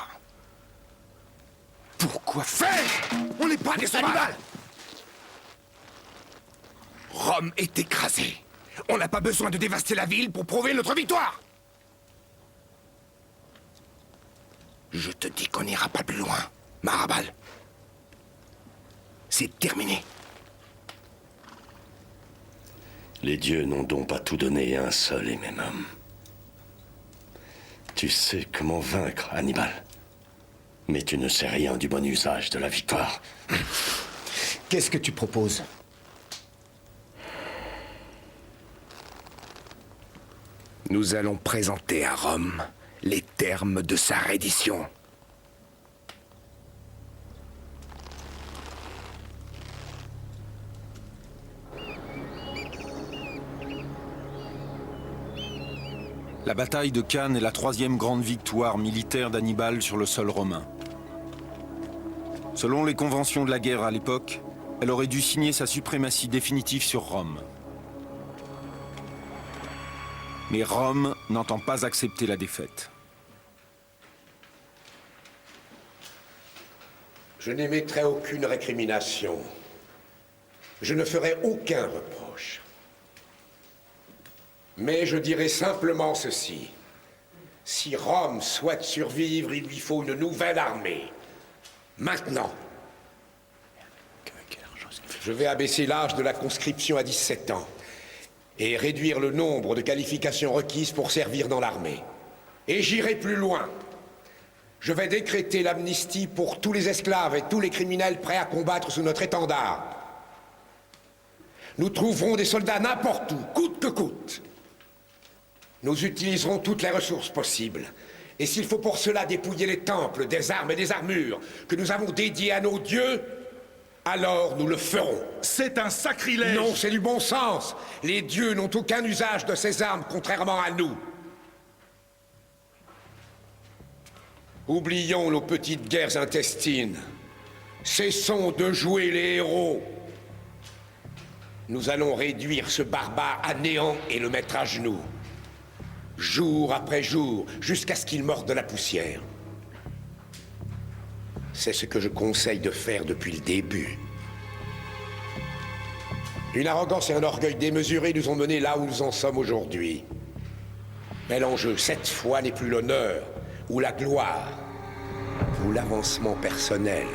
Speaker 17: Pourquoi faire? On n'est pas des sauvages! Rome est écrasée. On n'a pas besoin de dévaster la ville pour prouver notre victoire.
Speaker 18: Je te dis qu'on n'ira pas plus loin, Marabal. C'est terminé.
Speaker 16: Les dieux n'ont donc pas tout donné à un seul et même homme. Tu sais comment vaincre Hannibal. Mais tu ne sais rien du bon usage de la victoire.
Speaker 10: Qu'est-ce que tu proposes?
Speaker 17: Nous allons présenter à Rome les termes de sa reddition.
Speaker 1: La bataille de Cannes est la troisième grande victoire militaire d'Hannibal sur le sol romain. Selon les conventions de la guerre à l'époque, elle aurait dû signer sa suprématie définitive sur Rome. Mais Rome n'entend pas accepter la défaite.
Speaker 7: Je n'émettrai aucune récrimination. Je ne ferai aucun reproche. Mais je dirai simplement ceci. Si Rome souhaite survivre, il lui faut une nouvelle armée. Maintenant. Je vais abaisser l'âge de la conscription à 17 ans et réduire le nombre de qualifications requises pour servir dans l'armée. Et j'irai plus loin. Je vais décréter l'amnistie pour tous les esclaves et tous les criminels prêts à combattre sous notre étendard. Nous trouverons des soldats n'importe où, coûte que coûte. Nous utiliserons toutes les ressources possibles. Et s'il faut pour cela dépouiller les temples des armes et des armures que nous avons dédiés à nos dieux, alors nous le ferons.
Speaker 15: C'est un sacrilège!
Speaker 7: Non, c'est du bon sens. Les dieux n'ont aucun usage de ces armes, contrairement à nous. Oublions nos petites guerres intestines. Cessons de jouer les héros. Nous allons réduire ce barbare à néant et le mettre à genoux. Jour après jour, jusqu'à ce qu'il morde de la poussière. C'est ce que je conseille de faire depuis le début. Une arrogance et un orgueil démesurés nous ont menés là où nous en sommes aujourd'hui. Mais l'enjeu, cette fois, n'est plus l'honneur, ou la gloire, ou l'avancement personnel.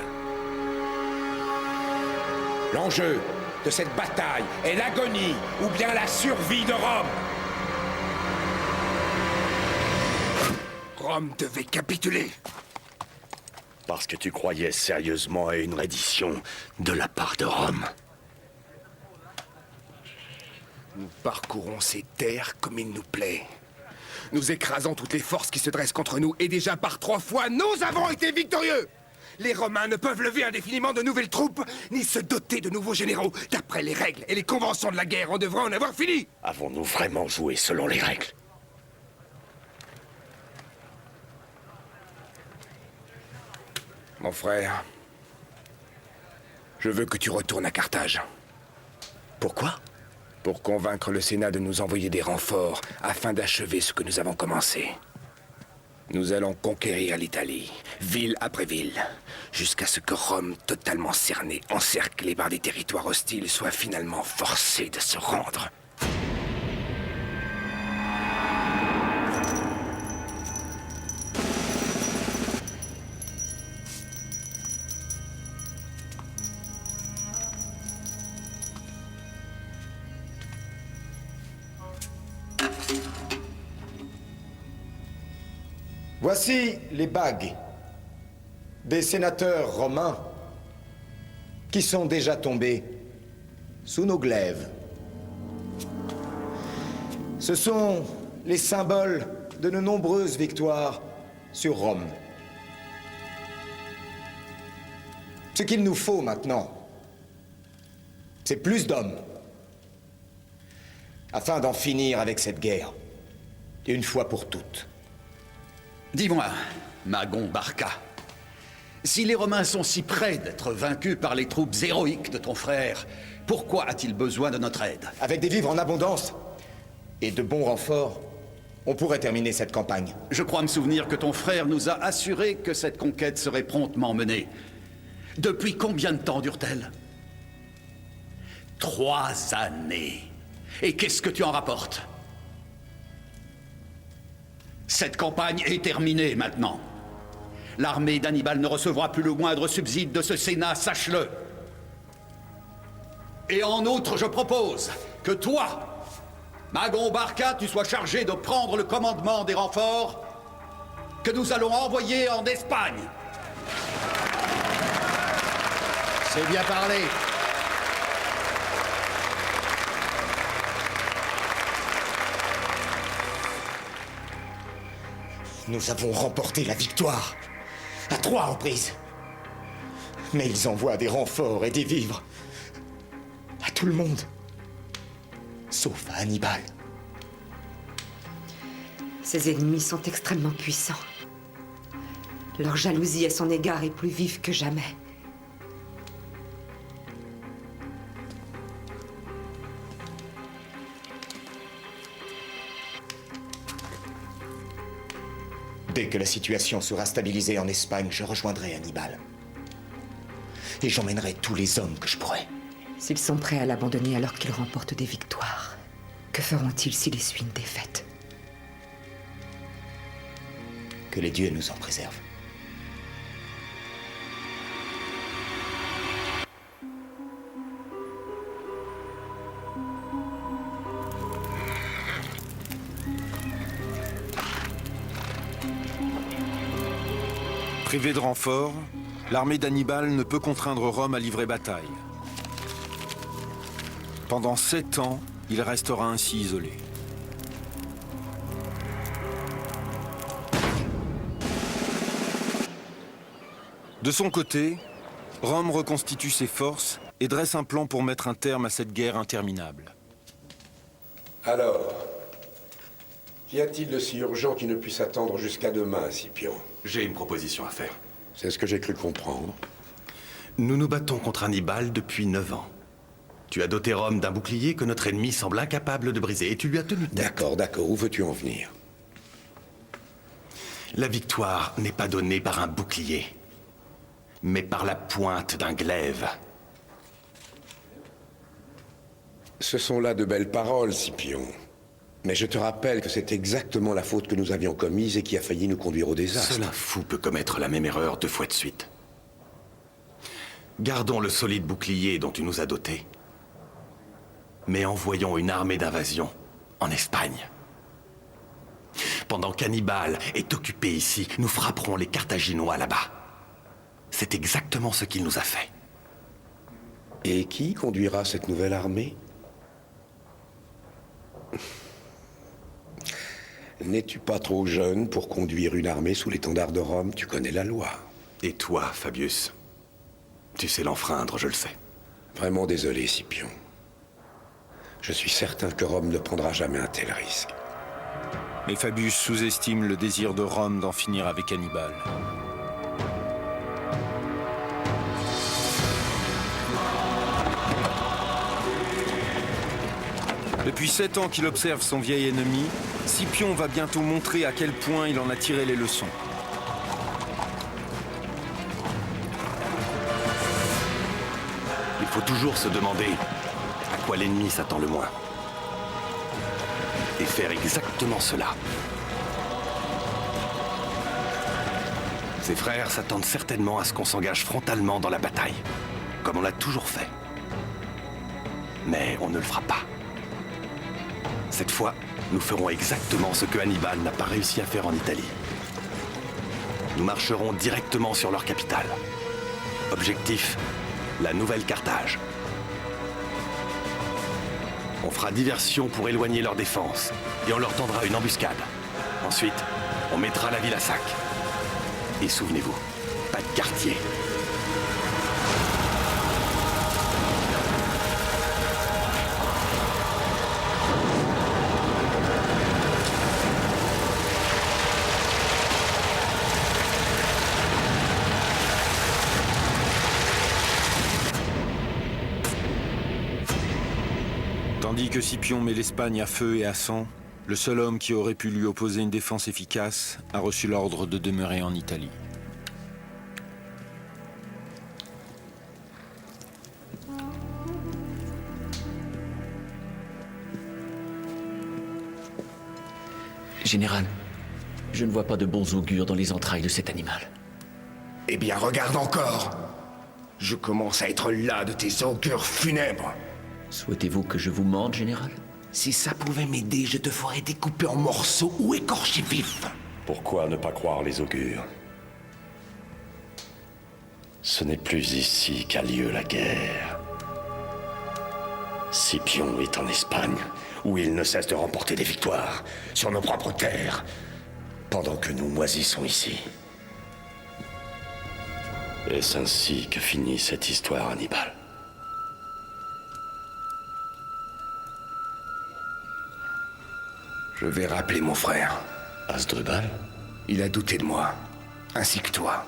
Speaker 7: L'enjeu de cette bataille est l'agonie, ou bien la survie de Rome.
Speaker 18: Rome devait capituler.
Speaker 16: Parce que tu croyais sérieusement à une reddition de la part de Rome.
Speaker 17: Nous parcourons ces terres comme il nous plaît. Nous écrasons toutes les forces qui se dressent contre nous, et déjà par 3 fois, nous avons été victorieux! Les Romains ne peuvent lever indéfiniment de nouvelles troupes, ni se doter de nouveaux généraux. D'après les règles et les conventions de la guerre, on devrait en avoir fini!
Speaker 16: Avons-nous vraiment joué selon les règles?
Speaker 17: Mon frère, je veux que tu retournes à Carthage.
Speaker 16: Pourquoi?
Speaker 17: Pour convaincre le Sénat de nous envoyer des renforts afin d'achever ce que nous avons commencé. Nous allons conquérir l'Italie, ville après ville, jusqu'à ce que Rome, totalement cernée, encerclée par des territoires hostiles, soit finalement forcée de se rendre.
Speaker 10: Voici les bagues des sénateurs romains qui sont déjà tombés sous nos glaives. Ce sont les symboles de nos nombreuses victoires sur Rome. Ce qu'il nous faut maintenant, c'est plus d'hommes, afin d'en finir avec cette guerre, une fois pour toutes.
Speaker 20: Dis-moi, Magon Barca, si les Romains sont si près d'être vaincus par les troupes héroïques de ton frère, pourquoi a-t-il besoin de notre aide?
Speaker 10: Avec des vivres en abondance et de bons renforts, on pourrait terminer cette campagne.
Speaker 20: Je crois me souvenir que ton frère nous a assuré que cette conquête serait promptement menée. Depuis combien de temps dure-t-elle? 3 années. Et qu'est-ce que tu en rapportes? Cette campagne est terminée maintenant. L'armée d'Hannibal ne recevra plus le moindre subside de ce Sénat, sache-le. Et en outre, je propose que toi, Magon Barca, tu sois chargé de prendre le commandement des renforts que nous allons envoyer en Espagne.
Speaker 8: C'est bien parlé.
Speaker 21: Nous avons remporté la victoire. À 3 reprises. Mais ils envoient des renforts et des vivres. À tout le monde. Sauf à Hannibal.
Speaker 11: Ses ennemis sont extrêmement puissants. Leur jalousie à son égard est plus vive que jamais.
Speaker 21: Dès que la situation sera stabilisée en Espagne, je rejoindrai Hannibal. Et j'emmènerai tous les hommes que je pourrai.
Speaker 11: S'ils sont prêts à l'abandonner alors qu'ils remportent des victoires, que feront-ils s'il essuie une défaite?
Speaker 21: Que les dieux nous en préservent.
Speaker 1: Privée de renfort, l'armée d'Hannibal ne peut contraindre Rome à livrer bataille. Pendant 7 ans, il restera ainsi isolé. De son côté, Rome reconstitue ses forces et dresse un plan pour mettre un terme à cette guerre interminable.
Speaker 7: Alors, qu'y a-t-il de si urgent qui ne puisse attendre jusqu'à demain, Scipion?
Speaker 19: J'ai une proposition à faire.
Speaker 7: C'est ce que j'ai cru comprendre.
Speaker 19: Nous nous battons contre Hannibal depuis 9 ans. Tu as doté Rome d'un bouclier que notre ennemi semble incapable de briser, et tu lui as tenu tête.
Speaker 7: D'accord, où veux-tu en venir?
Speaker 19: La victoire n'est pas donnée par un bouclier, mais par la pointe d'un glaive.
Speaker 7: Ce sont là de belles paroles, Scipion. Mais je te rappelle que c'est exactement la faute que nous avions commise et qui a failli nous conduire au désastre.
Speaker 19: Seul un fou peut commettre la même erreur 2 fois de suite. Gardons le solide bouclier dont tu nous as doté, mais envoyons une armée d'invasion en Espagne. Pendant qu'Hannibal est occupé ici, nous frapperons les Carthaginois là-bas. C'est exactement ce qu'il nous a fait.
Speaker 7: Et qui conduira cette nouvelle armée? N'es-tu pas trop jeune pour conduire une armée sous l'étendard de Rome? Tu connais la loi.
Speaker 19: Et toi, Fabius? Tu sais l'enfreindre, je le sais.
Speaker 7: Vraiment désolé, Scipion. Je suis certain que Rome ne prendra jamais un tel risque.
Speaker 1: Mais Fabius sous-estime le désir de Rome d'en finir avec Hannibal. Depuis 7 ans qu'il observe son vieil ennemi, Scipion va bientôt montrer à quel point il en a tiré les leçons.
Speaker 19: Il faut toujours se demander à quoi l'ennemi s'attend le moins. Et faire exactement cela. Ses frères s'attendent certainement à ce qu'on s'engage frontalement dans la bataille, comme on l'a toujours fait. Mais on ne le fera pas. Cette fois, nous ferons exactement ce que Hannibal n'a pas réussi à faire en Italie. Nous marcherons directement sur leur capitale. Objectif, la nouvelle Carthage. On fera diversion pour éloigner leur défense, et on leur tendra une embuscade. Ensuite, on mettra la ville à sac. Et souvenez-vous, pas de quartier.
Speaker 1: Tandis que Scipion met l'Espagne à feu et à sang, le seul homme qui aurait pu lui opposer une défense efficace a reçu l'ordre de demeurer en Italie.
Speaker 22: Général, je ne vois pas de bons augures dans les entrailles de cet animal.
Speaker 7: Eh bien, regarde encore. Je commence à être las de tes augures funèbres.
Speaker 2: Souhaitez-vous que je vous morde, général?
Speaker 7: Si ça pouvait m'aider, je te ferais découper en morceaux ou écorcher vif.
Speaker 16: Pourquoi ne pas croire les augures? Ce n'est plus ici qu'a lieu la guerre. Scipion est en Espagne, où il ne cesse de remporter des victoires sur nos propres terres, pendant que nous moisissons ici. Est-ce ainsi que finit cette histoire, Hannibal?
Speaker 7: Je vais rappeler mon frère.
Speaker 16: Hasdrubal?
Speaker 7: Il a douté de moi, ainsi que toi.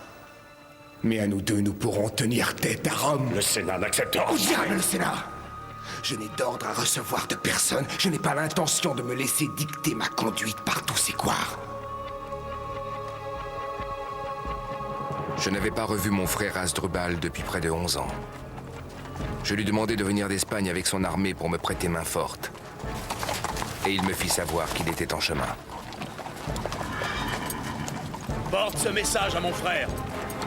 Speaker 7: Mais à nous deux, nous pourrons tenir tête à Rome.
Speaker 16: Le Sénat n'acceptera pas.
Speaker 7: Où diable le Sénat? Je n'ai d'ordre à recevoir de personne. Je n'ai pas l'intention de me laisser dicter ma conduite par tous ces couards.
Speaker 4: Je n'avais pas revu mon frère Hasdrubal depuis près de 11 ans. Je lui demandai de venir d'Espagne avec son armée pour me prêter main forte. Et il me fit savoir qu'il était en chemin.
Speaker 9: Porte ce message à mon frère.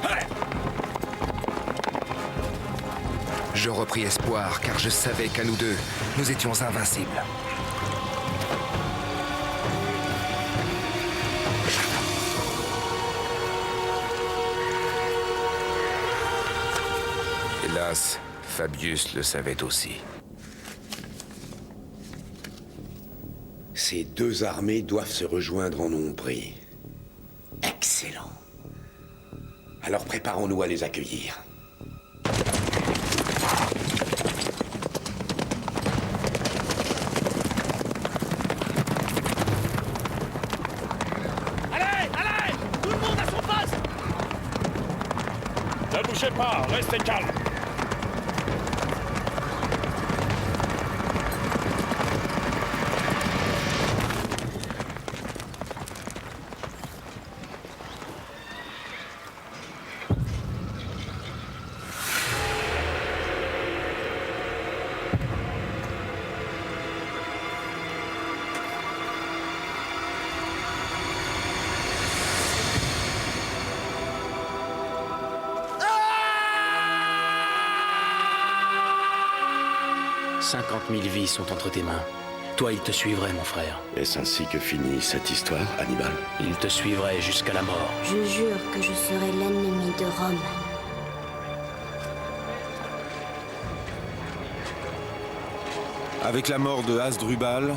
Speaker 9: Ouais.
Speaker 4: Je repris espoir, car je savais qu'à nous deux, nous étions invincibles. Hélas, Fabius le savait aussi.
Speaker 18: Ces deux armées doivent se rejoindre en Ombrie.
Speaker 7: Excellent.
Speaker 18: Alors préparons-nous à les accueillir.
Speaker 14: Allez, allez! Tout le monde à son poste!
Speaker 9: Ne bougez pas, restez calme. « 50 000 vies sont entre tes mains. Toi, il te suivrait, mon frère.
Speaker 16: Est-ce ainsi que finit cette histoire, Hannibal?
Speaker 9: Il te suivrait jusqu'à la mort.
Speaker 3: Je jure que je serai l'ennemi de Rome.
Speaker 1: Avec la mort de Hasdrubal,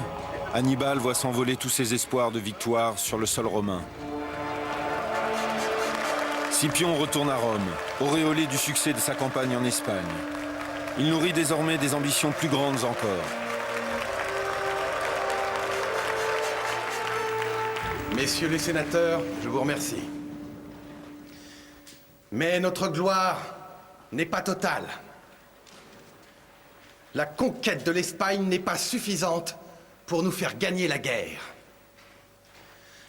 Speaker 1: Hannibal voit s'envoler tous ses espoirs de victoire sur le sol romain. Scipion retourne à Rome, auréolé du succès de sa campagne en Espagne. Il nourrit désormais des ambitions plus grandes encore.
Speaker 6: Messieurs les sénateurs, je vous remercie. Mais notre gloire n'est pas totale. La conquête de l'Espagne n'est pas suffisante pour nous faire gagner la guerre.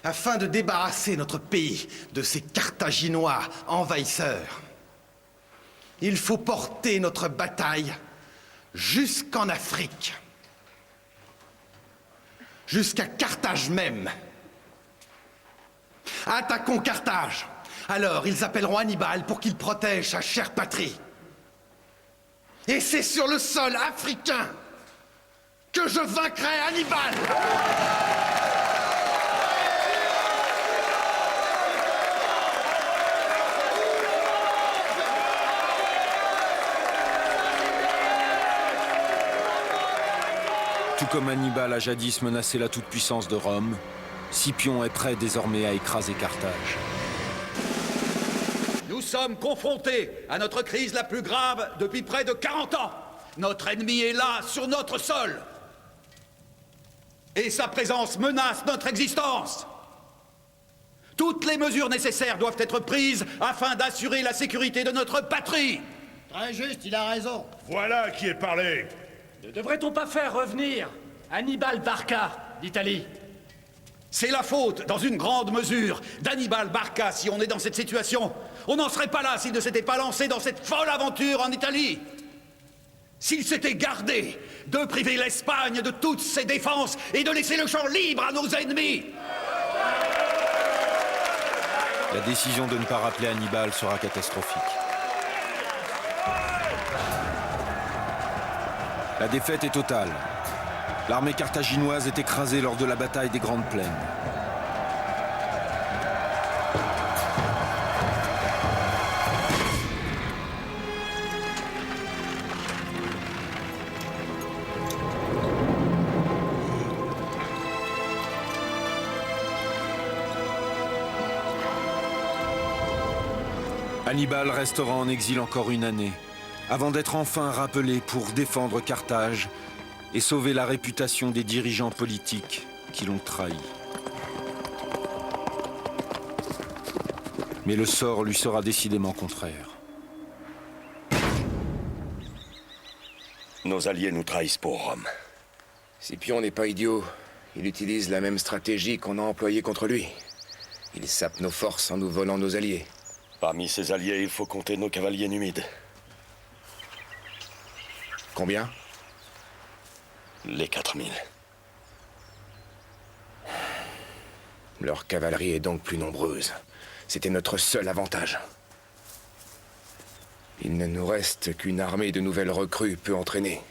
Speaker 6: Afin de débarrasser notre pays de ces Carthaginois envahisseurs, il faut porter notre bataille jusqu'en Afrique, jusqu'à Carthage même. Attaquons Carthage. Alors ils appelleront Hannibal pour qu'il protège sa chère patrie. Et c'est sur le sol africain que je vaincrai Hannibal.
Speaker 1: Tout comme Hannibal a jadis menacé la toute-puissance de Rome, Scipion est prêt désormais à écraser Carthage.
Speaker 20: Nous sommes confrontés à notre crise la plus grave depuis près de 40 ans. Notre ennemi est là, sur notre sol. Et sa présence menace notre existence. Toutes les mesures nécessaires doivent être prises afin d'assurer la sécurité de notre patrie.
Speaker 8: Très juste, il a raison.
Speaker 15: Voilà qui est parlé.
Speaker 22: Ne devrait-on pas faire revenir Hannibal Barca d'Italie?
Speaker 20: C'est la faute, dans une grande mesure, d'Hannibal Barca si on est dans cette situation. On n'en serait pas là s'il ne s'était pas lancé dans cette folle aventure en Italie. S'il s'était gardé de priver l'Espagne de toutes ses défenses et de laisser le champ libre à nos ennemis.
Speaker 1: La décision de ne pas rappeler Hannibal sera catastrophique. La défaite est totale. L'armée carthaginoise est écrasée lors de la bataille des Grandes Plaines. Hannibal restera en exil encore une année, avant d'être enfin rappelé pour défendre Carthage et sauver la réputation des dirigeants politiques qui l'ont trahi. Mais le sort lui sera décidément contraire.
Speaker 16: Nos alliés nous trahissent pour Rome.
Speaker 4: Scipion n'est pas idiot. Il utilise la même stratégie qu'on a employée contre lui. Il sape nos forces en nous volant nos alliés.
Speaker 16: Parmi ses alliés, il faut compter nos cavaliers numides.
Speaker 4: Combien?
Speaker 16: Les 4000.
Speaker 4: Leur cavalerie est donc plus nombreuse. C'était notre seul avantage. Il ne nous reste qu'une armée de nouvelles recrues peu entraînées.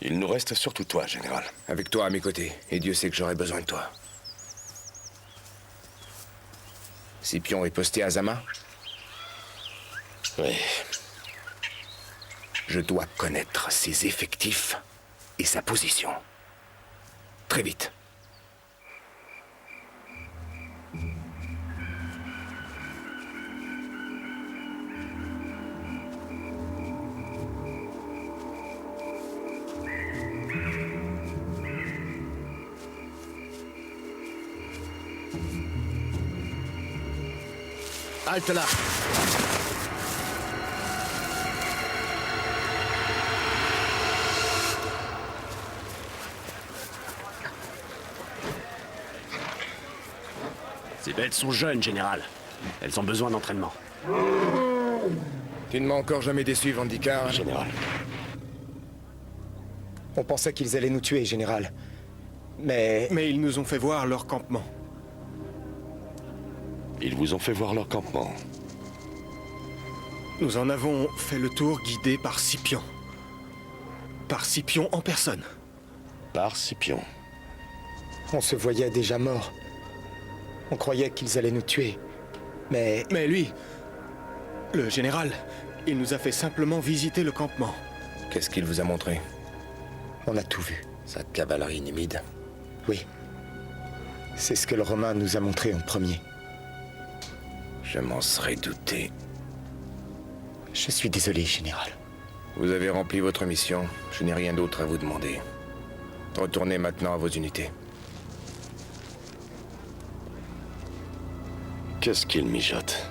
Speaker 16: Il nous reste surtout toi, général.
Speaker 4: Avec toi à mes côtés, et Dieu sait que j'aurai besoin de toi. Scipion est posté à Zama?
Speaker 16: Oui.
Speaker 4: Je dois connaître ses effectifs et sa position. Très vite.
Speaker 8: Halte là!
Speaker 19: Ces bêtes sont jeunes, général. Elles ont besoin d'entraînement.
Speaker 4: Tu ne m'as encore jamais déçu, Vandikar.
Speaker 16: Général.
Speaker 21: On pensait qu'ils allaient nous tuer, général. Mais
Speaker 19: ils nous ont fait voir leur campement.
Speaker 16: Ils vous ont fait voir leur campement.
Speaker 19: Nous en avons fait le tour guidés par Scipion. Par Scipion en personne.
Speaker 16: Par Scipion.
Speaker 21: On se voyait déjà morts. On croyait qu'ils allaient nous tuer. Mais
Speaker 19: lui, le général, il nous a fait simplement visiter le campement.
Speaker 4: Qu'est-ce qu'il vous a montré?
Speaker 21: On a tout vu.
Speaker 4: Sa cavalerie numide?
Speaker 21: Oui. C'est ce que le Romain nous a montré en premier.
Speaker 4: Je m'en serais douté.
Speaker 21: Je suis désolé, général.
Speaker 4: Vous avez rempli votre mission. Je n'ai rien d'autre à vous demander. Retournez maintenant à vos unités.
Speaker 16: Qu'est-ce qu'il mijote?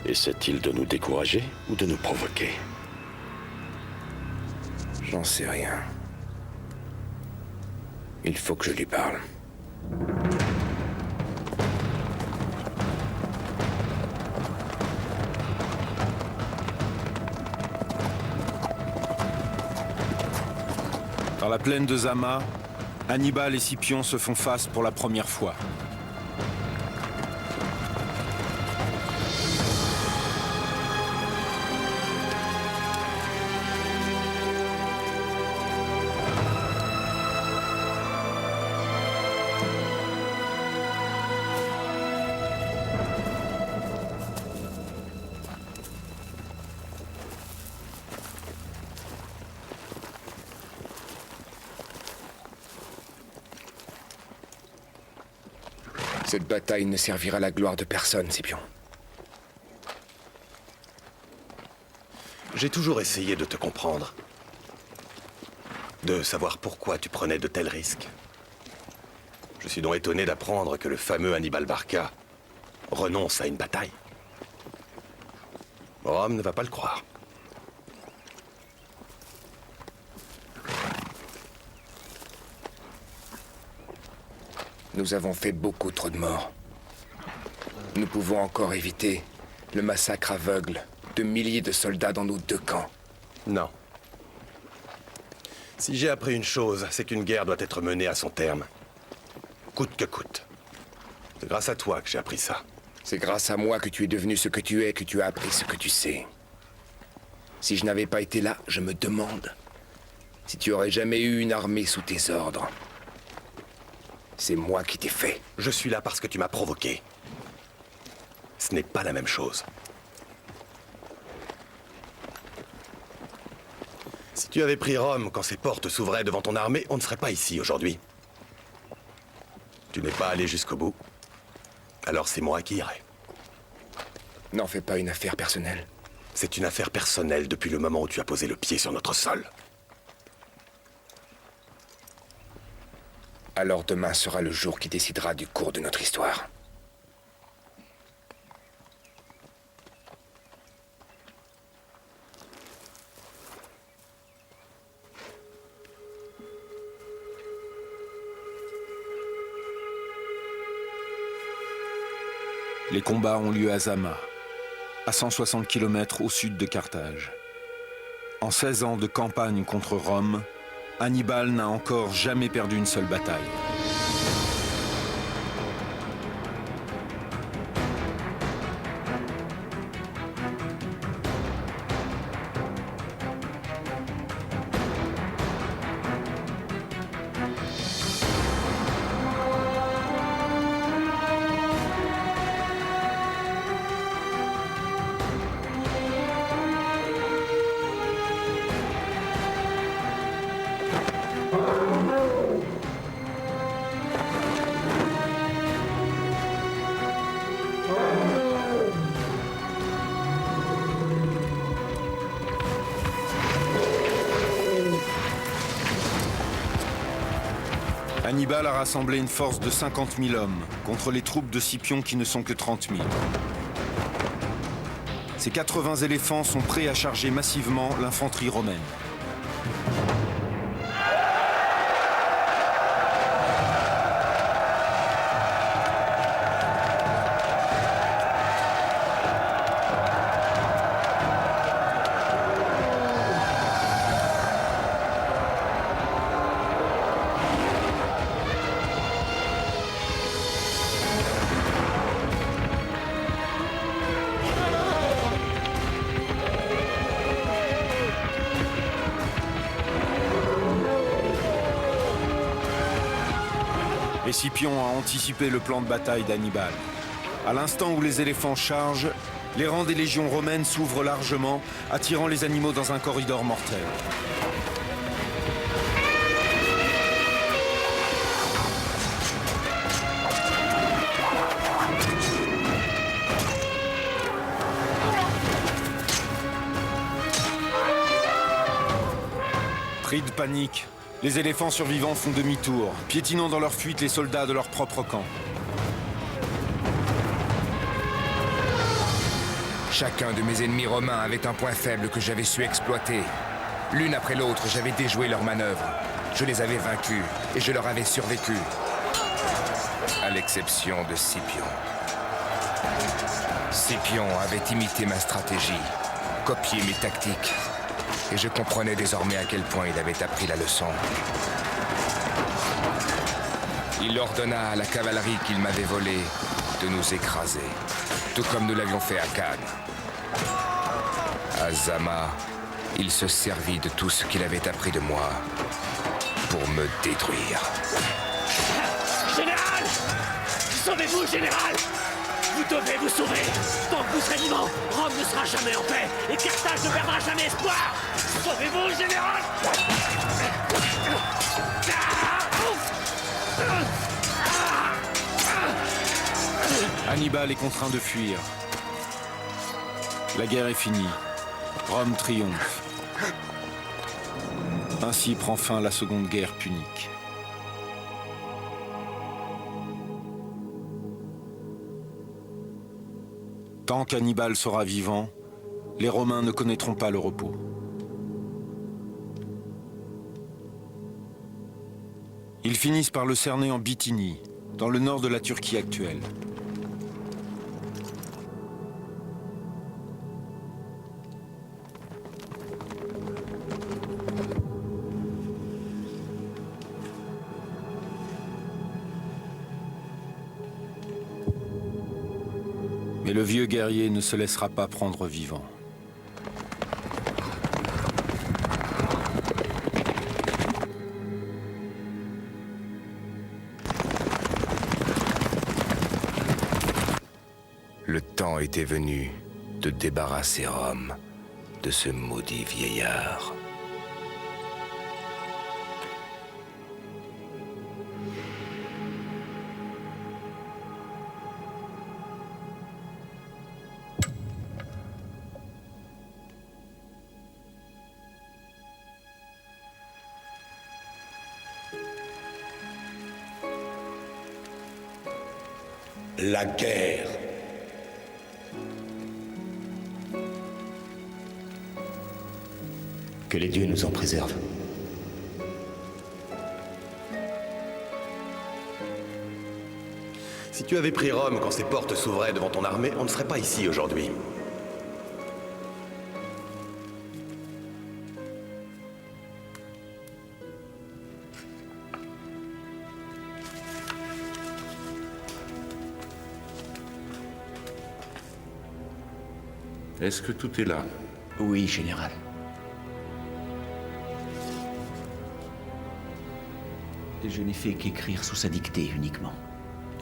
Speaker 16: Essaie-t-il de nous décourager ou de nous provoquer?
Speaker 4: J'en sais rien. Il faut que je lui parle.
Speaker 1: Dans la plaine de Zama, Hannibal et Scipion se font face pour la première fois.
Speaker 4: Cette bataille ne servira à la gloire de personne, Scipion.
Speaker 6: J'ai toujours essayé de te comprendre. De savoir pourquoi tu prenais de tels risques. Je suis donc étonné d'apprendre que le fameux Hannibal Barca renonce à une bataille. Rome ne va pas le croire.
Speaker 4: Nous avons fait beaucoup trop de morts. Nous pouvons encore éviter le massacre aveugle de milliers de soldats dans nos deux camps.
Speaker 6: Non. Si j'ai appris une chose, c'est qu'une guerre doit être menée à son terme. Coûte que coûte. C'est grâce à toi que j'ai appris ça.
Speaker 4: C'est grâce à moi que tu es devenu ce que tu es, que tu as appris ce que tu sais. Si je n'avais pas été là, je me demande si tu aurais jamais eu une armée sous tes ordres. C'est moi qui t'ai fait.
Speaker 19: Je suis là parce que tu m'as provoqué. Ce n'est pas la même chose. Si tu avais pris Rome quand ses portes s'ouvraient devant ton armée, on ne serait pas ici aujourd'hui. Tu n'es pas allé jusqu'au bout. Alors c'est moi qui irai.
Speaker 4: N'en fais pas une affaire personnelle.
Speaker 19: C'est une affaire personnelle depuis le moment où tu as posé le pied sur notre sol.
Speaker 4: Alors demain sera le jour qui décidera du cours de notre histoire.
Speaker 1: Les combats ont lieu à Zama, à 160 km au sud de Carthage. En 16 ans de campagne contre Rome, Hannibal n'a encore jamais perdu une seule bataille. Hannibal a rassemblé une force de 50 000 hommes contre les troupes de Scipion qui ne sont que 30 000. Ces 80 éléphants sont prêts à charger massivement l'infanterie romaine. Et Scipion a anticipé le plan de bataille d'Hannibal. À l'instant où les éléphants chargent, les rangs des légions romaines s'ouvrent largement, attirant les animaux dans un corridor mortel. Pris de panique, les éléphants survivants font demi-tour, piétinant dans leur fuite les soldats de leur propre camp.
Speaker 4: Chacun de mes ennemis romains avait un point faible que j'avais su exploiter. L'une après l'autre, j'avais déjoué leurs manœuvres. Je les avais vaincus et je leur avais survécu. À l'exception de Scipion. Scipion avait imité ma stratégie, copié mes tactiques. Et je comprenais désormais à quel point il avait appris la leçon. Il ordonna à la cavalerie qu'il m'avait volée de nous écraser, tout comme nous l'avions fait à Cannes. À Zama, il se servit de tout ce qu'il avait appris de moi pour me détruire.
Speaker 14: Général! Sauvez-vous, général! Vous devez vous sauver! Tant que vous serez vivant, Rome ne sera jamais en paix et Carthage ne perdra jamais espoir! Sauvez-vous, général!
Speaker 1: Hannibal est contraint de fuir. La guerre est finie. Rome triomphe. Ainsi prend fin la seconde guerre punique. Tant qu'Hannibal sera vivant, les Romains ne connaîtront pas le repos. Ils finissent par le cerner en Bithynie, dans le nord de la Turquie actuelle. Mais le vieux guerrier ne se laissera pas prendre vivant.
Speaker 4: Le temps était venu de débarrasser Rome de ce maudit vieillard.
Speaker 18: La guerre.
Speaker 21: Que les dieux nous en préservent.
Speaker 6: Si tu avais pris Rome quand ses portes s'ouvraient devant ton armée, on ne serait pas ici aujourd'hui.
Speaker 15: Est-ce que tout est là?
Speaker 21: Oui, général. Je n'ai fait qu'écrire sous sa dictée uniquement.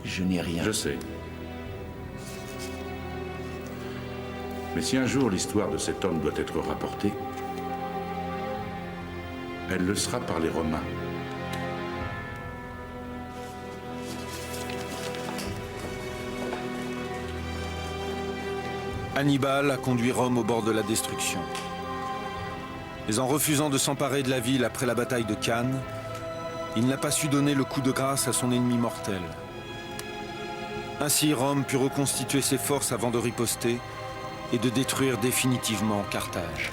Speaker 21: Je n'ai rien.
Speaker 15: Je sais. Mais si un jour l'histoire de cet homme doit être rapportée, elle le sera par les Romains.
Speaker 1: Hannibal a conduit Rome au bord de la destruction. Mais en refusant de s'emparer de la ville après la bataille de Cannes, il n'a pas su donner le coup de grâce à son ennemi mortel. Ainsi, Rome put reconstituer ses forces avant de riposter et de détruire définitivement Carthage.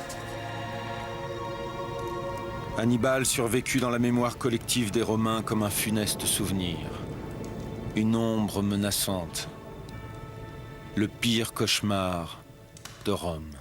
Speaker 1: Hannibal survécut dans la mémoire collective des Romains comme un funeste souvenir. Une ombre menaçante. Le pire cauchemar de Rome.